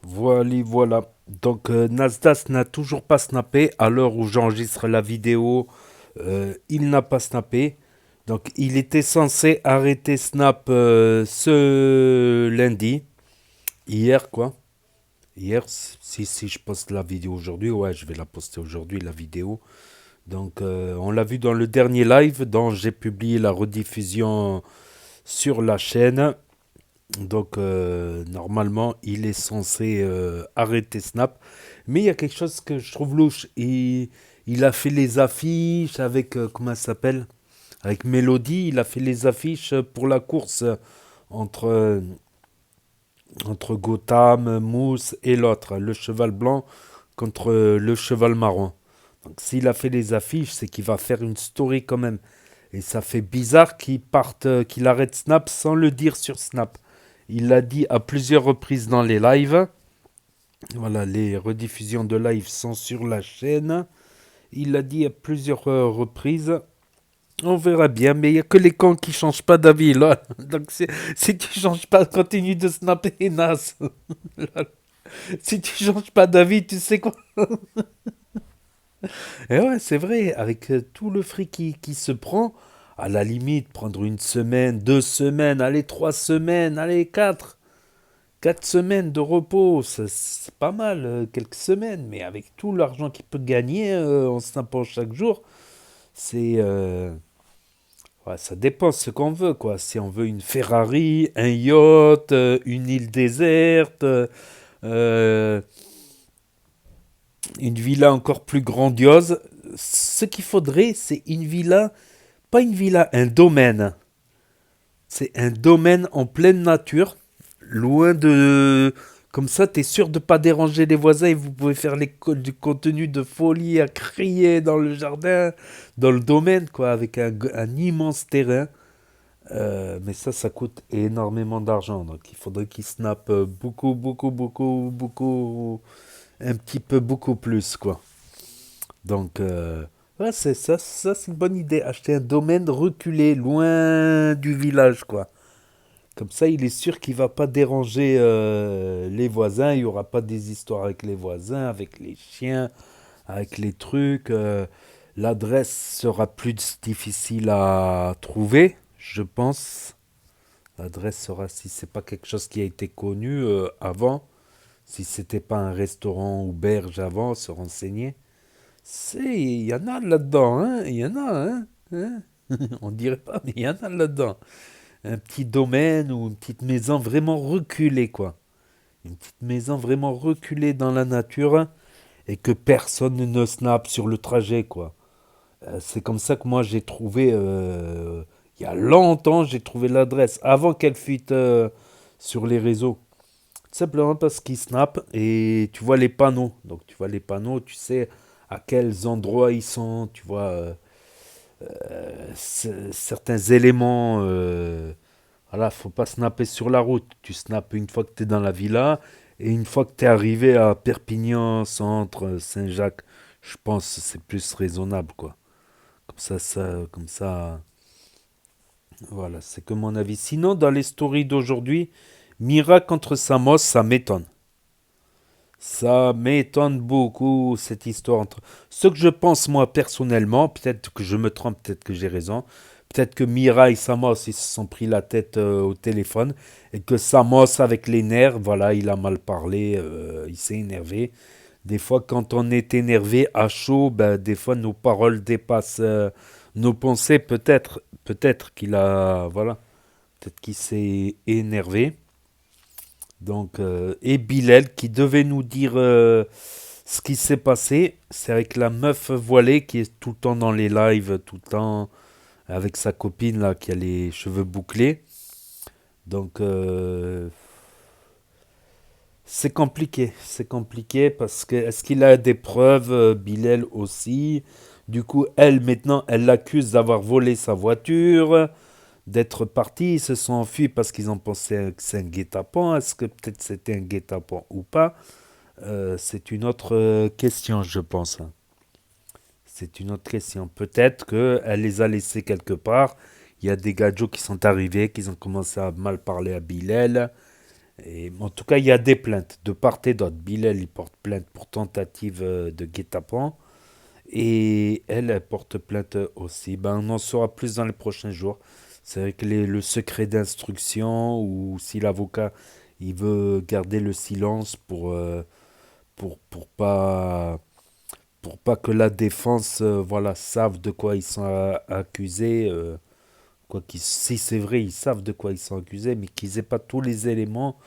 Voilà. Donc, Nasdas n'a toujours pas snappé. À l'heure où j'enregistre la vidéo, il n'a pas snappé. Donc, il était censé arrêter Snap ce lundi. Hier, quoi. Hier, si je poste la vidéo aujourd'hui, ouais, je vais la poster aujourd'hui, la vidéo. Donc, on l'a vu dans le dernier live, dont j'ai publié la rediffusion sur la chaîne. Donc, normalement, il est censé arrêter Snap. Mais il y a quelque chose que je trouve louche. Il a fait les affiches avec, comment ça s'appelle? Avec Mélodie, il a fait les affiches pour la course entre Gotham, Mousse et l'autre, le cheval blanc contre le cheval marron. Donc s'il a fait les affiches, c'est qu'il va faire une story quand même. Et ça fait bizarre qu'il arrête Snap sans le dire sur Snap. Il l'a dit à plusieurs reprises dans les lives. Voilà, les rediffusions de live sont sur la chaîne. Il l'a dit à plusieurs reprises. On verra bien, mais il n'y a que les cons qui changent pas d'avis, là. Donc, si tu changes pas, continue de snapper, Nas. Lol. Si tu changes pas d'avis, tu sais quoi? Et ouais, c'est vrai, avec tout le fric qui se prend, à la limite, prendre une semaine, 2 semaines, allez, 3 semaines, allez, quatre. 4 semaines de repos, c'est pas mal, quelques semaines, mais avec tout l'argent qu'il peut gagner en se tapant chaque jour, c'est... ouais, ça dépend ce qu'on veut, quoi. Si on veut une Ferrari, un yacht, une île déserte, euh, une villa encore plus grandiose, ce qu'il faudrait, c'est une villa, pas une villa, un domaine. C'est un domaine en pleine nature, loin de... Comme ça, t'es sûr de pas déranger les voisins et vous pouvez faire du contenu de folie à crier dans le jardin, dans le domaine, quoi, avec un immense terrain. Mais ça coûte énormément d'argent. Donc, il faudrait qu'ils snappent beaucoup, beaucoup, beaucoup, beaucoup, un petit peu beaucoup plus, quoi. Donc, ouais, c'est ça, c'est une bonne idée. Acheter un domaine reculé, loin du village, quoi. Comme ça, il est sûr qu'il va pas déranger les voisins. Il y aura pas des histoires avec les voisins, avec les chiens, avec les trucs. L'adresse sera plus difficile à trouver, je pense. L'adresse sera, si c'est pas quelque chose qui a été connu avant, si c'était pas un restaurant ou berge avant, se renseigner. Il y en a là-dedans, hein, il y en a, hein. On dirait pas, mais il y en a là-dedans. Un petit domaine ou une petite maison vraiment reculée, quoi. Une petite maison vraiment reculée dans la nature et que personne ne snappe sur le trajet, quoi. C'est comme ça que moi j'ai trouvé, il y a longtemps, j'ai trouvé l'adresse, avant qu'elle fuite sur les réseaux. Simplement parce qu'ils snappent et tu vois les panneaux. Donc tu vois les panneaux, tu sais à quels endroits ils sont, tu vois certains éléments. Voilà, faut pas snapper sur la route. Tu snappes une fois que tu es dans la villa et une fois que tu es arrivé à Perpignan, centre, Saint-Jacques, je pense que c'est plus raisonnable, quoi. Comme ça, voilà, c'est que mon avis. Sinon, dans les stories d'aujourd'hui, Mira contre Samos, ça m'étonne. Ça m'étonne beaucoup cette histoire entre... Ce que je pense moi personnellement, peut-être que je me trompe, peut-être que j'ai raison, peut-être que Mira et Samos ils se sont pris la tête au téléphone et que Samos avec les nerfs, voilà, il a mal parlé, il s'est énervé. Des fois quand on est énervé à chaud, ben, des fois nos paroles dépassent nos pensées, peut-être qu'il a, voilà, peut-être qu'il s'est énervé. Donc, et Bilal qui devait nous dire ce qui s'est passé, c'est avec la meuf voilée qui est tout le temps dans les lives, tout le temps avec sa copine là qui a les cheveux bouclés. Donc, c'est compliqué parce que est-ce qu'il a des preuves, Bilal aussi. Du coup, elle maintenant, elle l'accuse d'avoir volé sa voiture, d'être partis, ils se sont enfuis parce qu'ils ont pensé que c'est un guet-apens. Est-ce que peut-être c'était un guet-apens ou pas? C'est une autre question, je pense, hein. C'est une autre question. Peut-être qu'elle les a laissés quelque part. Il y a des gadgets qui sont arrivés, qui ont commencé à mal parler à Bilal. Et, en tout cas, il y a des plaintes de part et d'autre. Bilal, il porte plainte pour tentative de guet-apens. Et elle porte plainte aussi. Ben, on en saura plus dans les prochains jours. C'est vrai que le secret d'instruction ou si l'avocat il veut garder le silence pour pas que la défense voilà savent de quoi ils sont accusés quoi si c'est vrai ils savent de quoi ils sont accusés mais qu'ils aient pas tous les éléments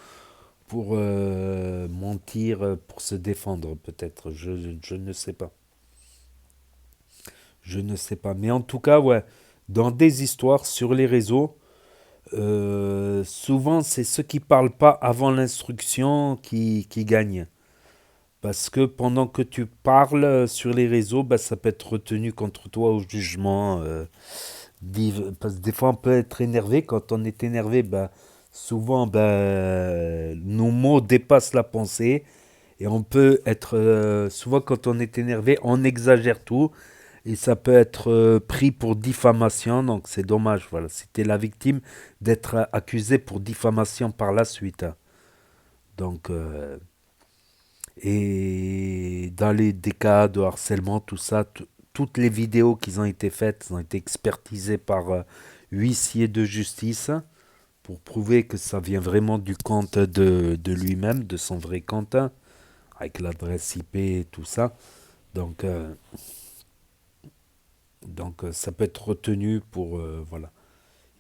pour mentir pour se défendre peut-être je ne sais pas. Je ne sais pas. Mais en tout cas, ouais, dans des histoires sur les réseaux, souvent c'est ceux qui parlent pas avant l'instruction qui gagnent. Parce que pendant que tu parles sur les réseaux, bah, ça peut être retenu contre toi au jugement. Parce que des fois on peut être énervé. Quand on est énervé, bah, souvent bah, nos mots dépassent la pensée. Et on peut être... souvent quand on est énervé, on exagère tout. Et ça peut être pris pour diffamation, donc c'est dommage, voilà. C'était la victime d'être accusée pour diffamation par la suite, hein. Donc, et dans des cas de harcèlement, tout ça, toutes les vidéos qui ont été faites ont été expertisées par huissier de justice pour prouver que ça vient vraiment du compte de lui-même, de son vrai compte, hein, avec l'adresse IP et tout ça. Donc, ça peut être retenu pour... voilà.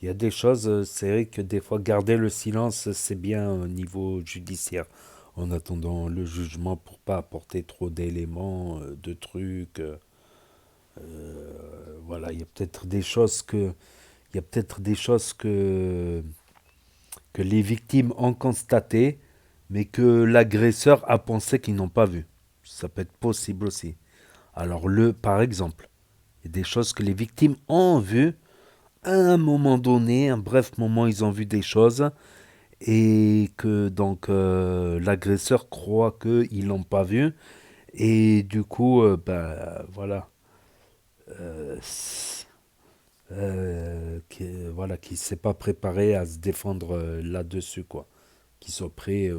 Il y a des choses, c'est vrai que des fois, garder le silence, c'est bien au niveau judiciaire, en attendant le jugement pour pas apporter trop d'éléments, de trucs. Voilà, il y a peut-être des choses que... Il y a peut-être des choses que les victimes ont constatées, mais que l'agresseur a pensé qu'ils n'ont pas vu. Ça peut être possible aussi. Alors, par exemple, il y a des choses que les victimes ont vues à un moment donné, un bref moment, ils ont vu des choses et que donc l'agresseur croit qu'ils l'ont pas vu et du coup, voilà, voilà, qui s'est pas préparé à se défendre là-dessus, quoi, qui soit prêt,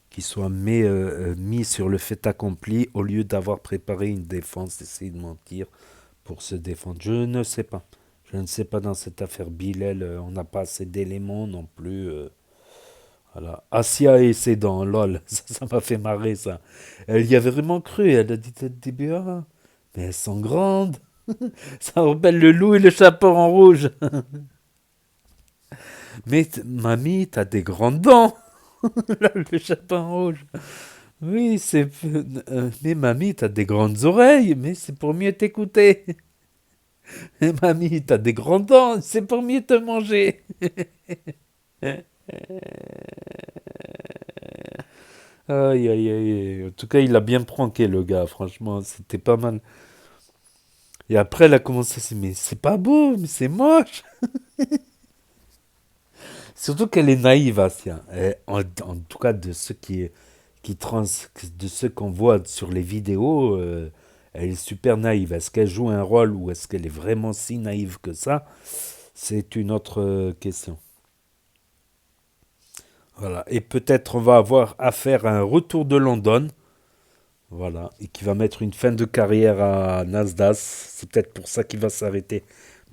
qui soit mis sur le fait accompli au lieu d'avoir préparé une défense, essayer de mentir pour se défendre. Je ne sais pas. Je ne sais pas dans cette affaire Bilal, on n'a pas assez d'éléments non plus. Voilà. Asia et ses dents, lol, ça m'a fait marrer ça. Elle y avait vraiment cru, elle a dit au début, ah, mais elles sont grandes. Ça rappelle le loup et le chapeau en rouge. Mais mamie, t'as des grandes dents. Le chapeau en rouge. Oui, mais mamie, t'as des grandes oreilles, mais c'est pour mieux t'écouter. Et mamie, t'as des grandes dents, c'est pour mieux te manger. Aïe, aïe, aïe. En tout cas, il a bien pranké, le gars, franchement, c'était pas mal. Et après, elle a commencé à se dire, mais c'est pas beau, mais c'est moche. Surtout qu'elle est naïve, Asia. En tout cas, de ceux de ceux qu'on voit sur les vidéos, elle est super naïve. Est-ce qu'elle joue un rôle ou est-ce qu'elle est vraiment si naïve que ça? C'est une autre question. Voilà. Et peut-être on va avoir affaire à un retour de London. Voilà. Et qui va mettre une fin de carrière à Nasdaq. C'est peut-être pour ça qu'il va s'arrêter.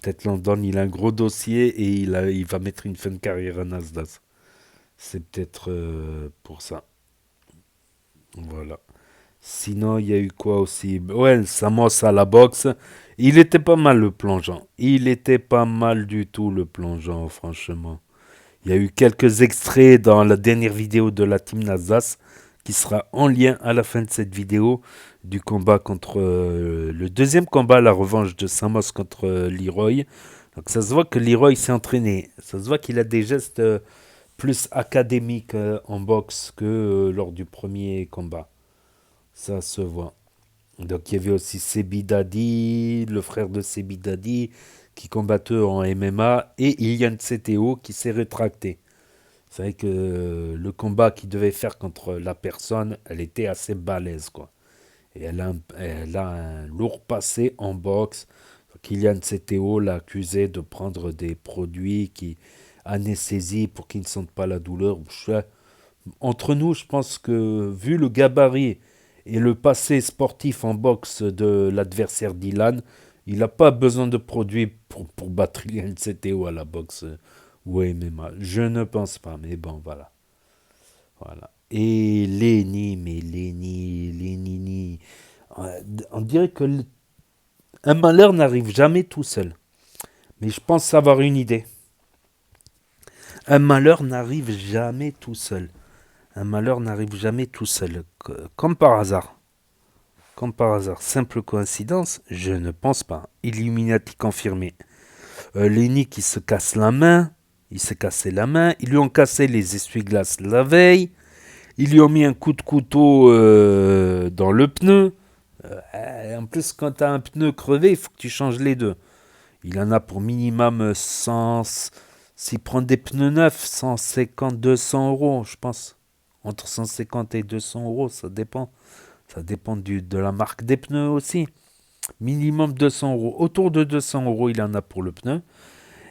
Peut-être London, il a un gros dossier et il va mettre une fin de carrière à Nasdaq. C'est peut-être pour ça. Voilà. Sinon, il y a eu quoi aussi? Ouais, Samos à la boxe. Il était pas mal le plongeon. Il était pas mal du tout le plongeon, franchement. Il y a eu quelques extraits dans la dernière vidéo de la team Nasdaq qui sera en lien à la fin de cette vidéo du combat contre le deuxième combat, la revanche de Samos contre Leroy. Donc ça se voit que Leroy s'est entraîné. Ça se voit qu'il a des gestes plus académiques en boxe que lors du premier combat. Ça se voit. Donc il y avait aussi Sebi Dadi, le frère de Sebi Dadi, qui combattait en MMA, et Ilian CTO qui s'est rétracté. C'est vrai que le combat qu'il devait faire contre la personne, elle était assez balèze, quoi. Et elle a un lourd passé en boxe. Ilian CTO l'a accusé de prendre des produits qui anesthésient pour qu'il ne sente pas la douleur. Entre nous, je pense que vu le gabarit et le passé sportif en boxe de l'adversaire d'Ilan, il n'a pas besoin de produits pour battre Ilian CTO à la boxe ou à MMA. Je ne pense pas, mais bon, voilà. Voilà. Et Lénini, on dirait que un malheur n'arrive jamais tout seul. Mais je pense avoir une idée. Un malheur n'arrive jamais tout seul. Un malheur n'arrive jamais tout seul. Comme par hasard. Comme par hasard. Simple coïncidence? Je ne pense pas. Illuminati confirmé. Lenny qui se casse la main. Il s'est cassé la main. Ils lui ont cassé les essuie-glaces la veille. Ils lui ont mis un coup de couteau dans le pneu. En plus, quand tu as un pneu crevé, il faut que tu changes les deux. Il en a pour minimum 100... S'il prend des pneus neufs, 150, 200 euros, je pense. Entre 150 et 200 euros, ça dépend. Ça dépend de la marque des pneus aussi. Minimum 200 euros. Autour de 200 euros, il en a pour le pneu.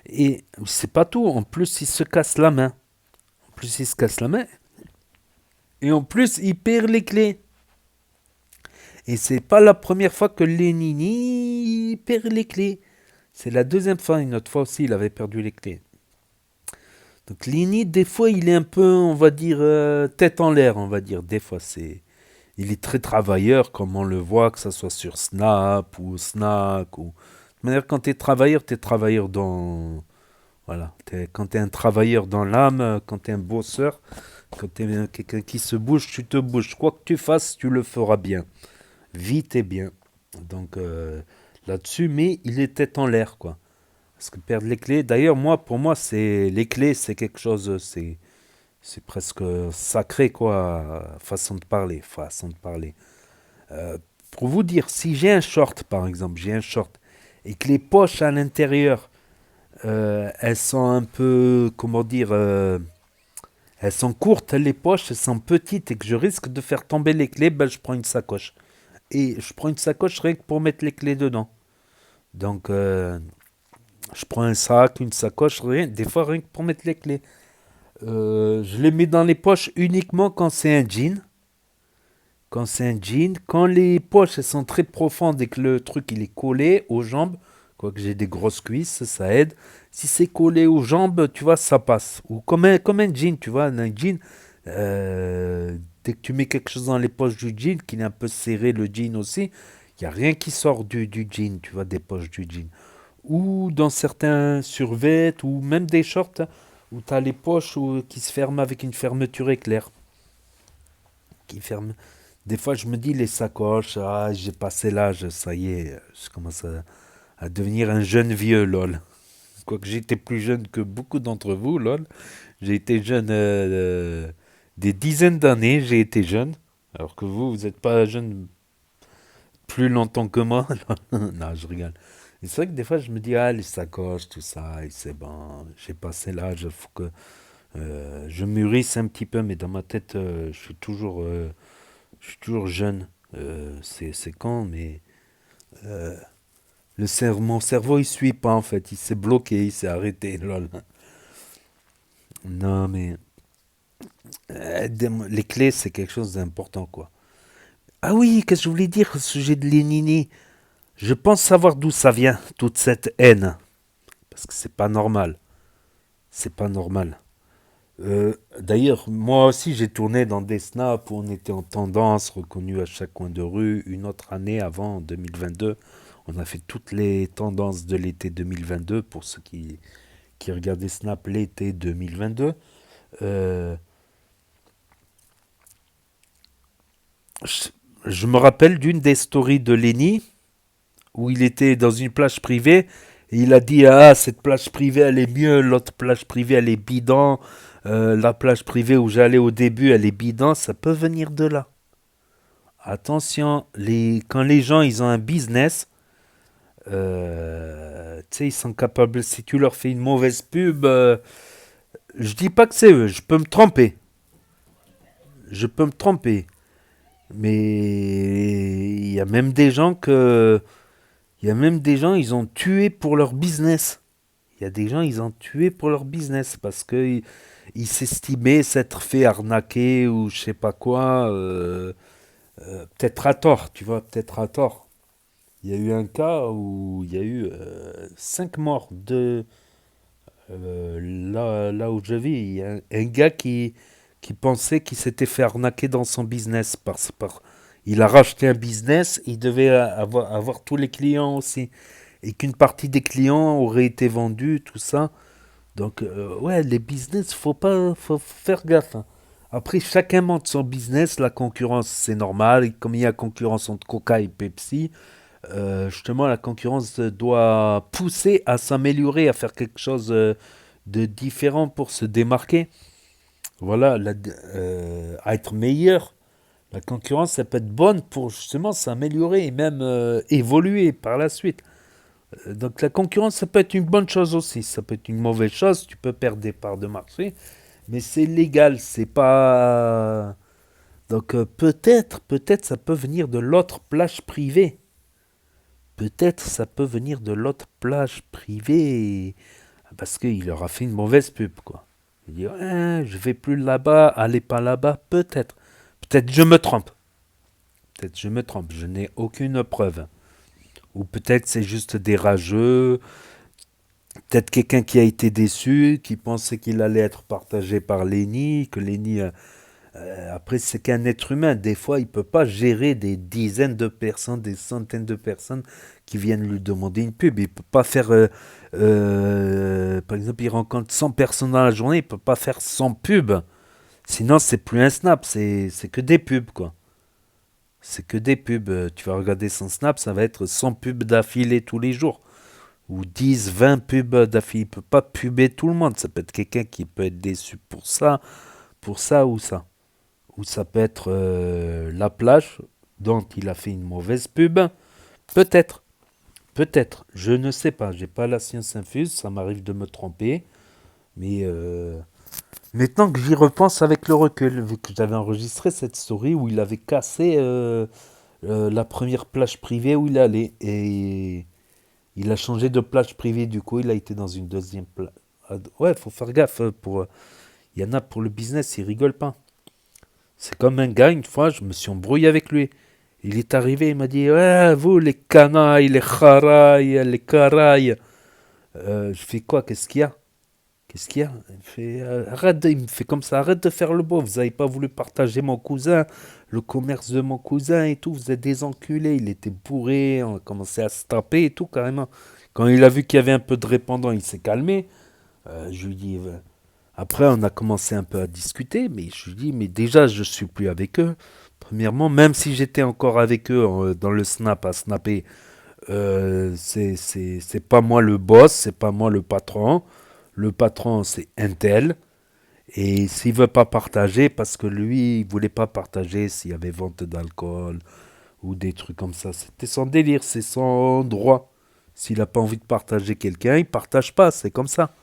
Et c'est pas tout. En plus, il se casse la main. En plus, il se casse la main. Et en plus, il perd les clés. Et c'est pas la première fois que Lenini perd les clés. C'est la deuxième fois. Une autre fois aussi, il avait perdu les clés. Donc Lenny, des fois, il est un peu, on va dire, tête en l'air, on va dire. Des fois, il est très travailleur, comme on le voit, que ce soit sur Snap ou Snack. De manière, quand tu es travailleur dans... Voilà. Quand tu es un travailleur dans l'âme, quand tu es un bosseur, quand tu es quelqu'un qui se bouge, tu te bouges. Quoi que tu fasses, tu le feras bien. Vite et bien. Donc là-dessus, mais il est tête en l'air, quoi. Parce que perdre les clés, d'ailleurs, pour moi, les clés, c'est quelque chose, c'est presque sacré, quoi, façon de parler. Pour vous dire, si j'ai un short, par exemple, et que les poches à l'intérieur, elles sont un peu, comment dire, elles sont courtes, les poches, elles sont petites, et que je risque de faire tomber les clés, ben, je prends une sacoche. Et je prends une sacoche rien que pour mettre les clés dedans. Donc, je prends un sac, une sacoche, des fois rien que pour mettre les clés. Je les mets dans les poches uniquement quand c'est un jean. Quand les poches elles sont très profondes et que le truc il est collé aux jambes, quoique j'ai des grosses cuisses, ça aide. Si c'est collé aux jambes, tu vois, ça passe. Ou comme un jean, tu vois, un jean. Dès que tu mets quelque chose dans les poches du jean, qu'il est un peu serré, le jean aussi, il n'y a rien qui sort du jean, tu vois, des poches du jean. Ou dans certains survêtements, ou même des shorts, hein, où tu as les poches qui se ferment avec une fermeture éclair. Qui ferme. Des fois, je me dis, les sacoches, j'ai passé l'âge, ça y est, je commence à devenir un jeune vieux, lol. Quoique j'étais plus jeune que beaucoup d'entre vous, lol. J'ai été jeune des dizaines d'années, j'ai été jeune. Alors que vous n'êtes pas jeune plus longtemps que moi. Non, je rigole. Et c'est vrai que des fois, je me dis, les sacoches, tout ça, et c'est bon, j'ai passé l'âge, il faut que je mûrisse un petit peu, mais dans ma tête, je suis toujours jeune. C'est con, mais mon cerveau, il suit pas, en fait. Il s'est bloqué, il s'est arrêté, lol. Non, mais les clés, c'est quelque chose d'important, quoi. Ah oui, qu'est-ce que je voulais dire au sujet de Lénini? Je pense savoir d'où ça vient, toute cette haine. Parce que c'est pas normal. C'est pas normal. D'ailleurs, moi aussi, j'ai tourné dans des snaps où on était en tendance, reconnu à chaque coin de rue. Une autre année avant, en 2022, on a fait toutes les tendances de l'été 2022, pour ceux qui regardaient Snap l'été 2022. Je me rappelle d'une des stories de Lenny, où il était dans une plage privée, et il a dit, cette plage privée, elle est mieux, l'autre plage privée, elle est bidon, la plage privée où j'allais au début, elle est bidon, ça peut venir de là. Attention, quand les gens, ils ont un business, tu sais, ils sont capables, si tu leur fais une mauvaise pub, je dis pas que c'est eux, je peux me tromper. Mais il y a même des gens ils ont tué pour leur business. Il y a des gens, ils ont tué pour leur business parce que ils s'estimaient s'être fait arnaquer ou je sais pas quoi. Peut-être à tort, tu vois, peut-être à tort. Il y a eu un cas où il y a eu 5 morts là où je vis. Il y a un gars qui pensait qu'il s'était fait arnaquer dans son business. Il a racheté un business, il devait avoir tous les clients aussi. Et qu'une partie des clients aurait été vendue, tout ça. Donc, ouais, les business, faut faire gaffe. Hein. Après, chacun monte son business, la concurrence, c'est normal. Et comme il y a concurrence entre Coca et Pepsi, justement, la concurrence doit pousser à s'améliorer, à faire quelque chose de différent pour se démarquer. Voilà, à être meilleur. La concurrence, ça peut être bonne pour justement s'améliorer et même évoluer par la suite. Donc la concurrence, ça peut être une bonne chose aussi. Ça peut être une mauvaise chose. Tu peux perdre des parts de marché. Mais c'est légal. C'est pas... Donc peut-être, ça peut venir de l'autre plage privée. peut-être ça peut venir de l'autre plage privée. Parce qu'il leur a fait une mauvaise pub, quoi. Il dit, ouais, je vais plus là-bas, allez pas là-bas, peut-être. Peut-être je me trompe. Peut-être je me trompe, je n'ai aucune preuve. Ou peut-être c'est juste des rageux. Peut-être quelqu'un qui a été déçu, qui pensait qu'il allait être partagé par Lenny, que Lenny... après, c'est qu'un être humain. Des fois, il ne peut pas gérer des dizaines de personnes, des centaines de personnes qui viennent lui demander une pub. Il ne peut pas faire... par exemple, il rencontre 100 personnes dans la journée, il ne peut pas faire 100 pubs. Sinon, c'est plus un snap, c'est que des pubs, quoi. C'est que des pubs. Tu vas regarder son snap, ça va être 100 pubs d'affilée tous les jours. Ou 10, 20 pubs d'affilée. Il ne peut pas puber tout le monde. Ça peut être quelqu'un qui peut être déçu pour ça ou ça. Ou ça peut être la plage dont il a fait une mauvaise pub. Peut-être. Peut-être. Je ne sais pas. J'ai pas la science infuse. Ça m'arrive de me tromper. Mais maintenant que j'y repense avec le recul, vu que j'avais enregistré cette story où il avait cassé la première plage privée où il allait. Et il a changé de plage privée. Du coup, il a été dans une deuxième plage. Ouais, faut faire gaffe. Il y en a pour le business, ils rigolent pas. C'est comme un gars, une fois, je me suis embrouillé avec lui. Il est arrivé, il m'a dit, ouais, vous, les canailles, les kharailles, les carailles. Je fais quoi? Qu'est-ce qu'il y a? Qu'est-ce qu'il y a? Il me fait comme ça, arrête de faire le beau. Vous n'avez pas voulu partager mon cousin, le commerce de mon cousin et tout. Vous êtes des enculés. Il était bourré, on a commencé à se taper et tout, carrément. Quand il a vu qu'il y avait un peu de répondants, il s'est calmé. Je lui dis... Après, on a commencé un peu à discuter, mais je lui dis, mais déjà, je suis plus avec eux. Premièrement, même si j'étais encore avec eux dans le snap à snapper, c'est pas moi le boss, c'est pas moi le patron. Le patron, c'est un tel. Et s'il veut pas partager, parce que lui, il voulait pas partager s'il y avait vente d'alcool ou des trucs comme ça. C'était son délire, c'est son droit. S'il n'a pas envie de partager quelqu'un, il partage pas, c'est comme ça.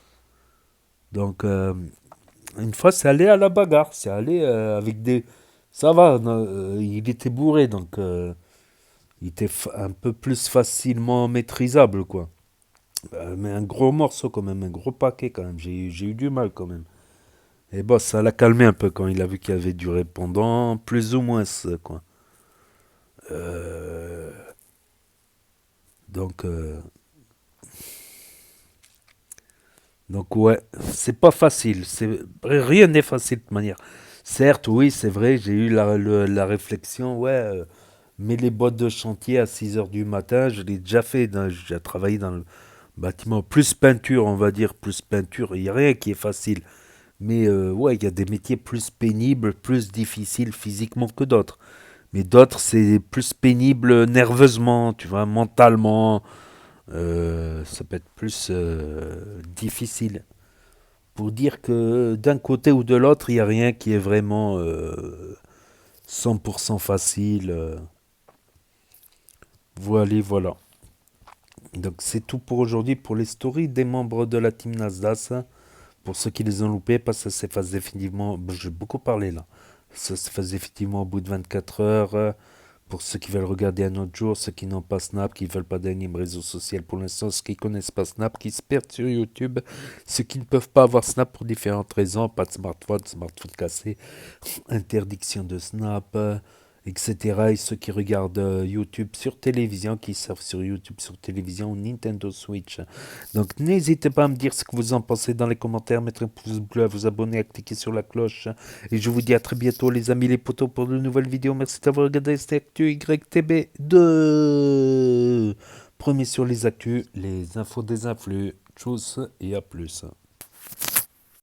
Donc, une fois, c'est allé à la bagarre. C'est allé avec des... Ça va, il était bourré, donc il était un peu plus facilement maîtrisable, quoi. Mais un gros morceau quand même, un gros paquet quand même. J'ai eu du mal quand même. Et bon, ça l'a calmé un peu quand il a vu qu'il y avait du répondant, plus ou moins, quoi. Donc... Donc ouais, c'est pas facile. Rien n'est facile de toute manière. Certes, oui, c'est vrai, j'ai eu la réflexion, ouais, mets les bottes de chantier à 6 heures du matin, je l'ai déjà fait, j'ai déjà travaillé dans le bâtiment. Plus peinture, on va dire, plus peinture, il n'y a rien qui est facile. Mais ouais, il y a des métiers plus pénibles, plus difficiles physiquement que d'autres. Mais d'autres, c'est plus pénible nerveusement, tu vois, mentalement. Ça peut être plus difficile. Pour dire que d'un côté ou de l'autre, il n'y a rien qui est vraiment 100% facile. Voilà. Donc c'est tout pour aujourd'hui pour les stories des membres de la team Nasdaq. Pour ceux qui les ont loupés, parce que ça s'efface définitivement. J'ai beaucoup parlé là. Ça s'efface définitivement au bout de 24 heures. Pour ceux qui veulent regarder un autre jour, ceux qui n'ont pas Snap, qui ne veulent pas d'anime réseau social pour l'instant, ceux qui ne connaissent pas Snap, qui se perdent sur YouTube, ceux qui ne peuvent pas avoir Snap pour différentes raisons, pas de smartphone cassé, interdiction de Snap, etc. Et ceux qui regardent YouTube sur télévision, qui surfent sur YouTube sur télévision ou Nintendo Switch. Donc n'hésitez pas à me dire ce que vous en pensez dans les commentaires, mettre un pouce bleu, à vous abonner, à cliquer sur la cloche. Et je vous dis à très bientôt les amis les potos pour de nouvelles vidéos. Merci d'avoir regardé cette actu YTB2. Premier sur les actus, les infos des influx. Tchuss et à plus.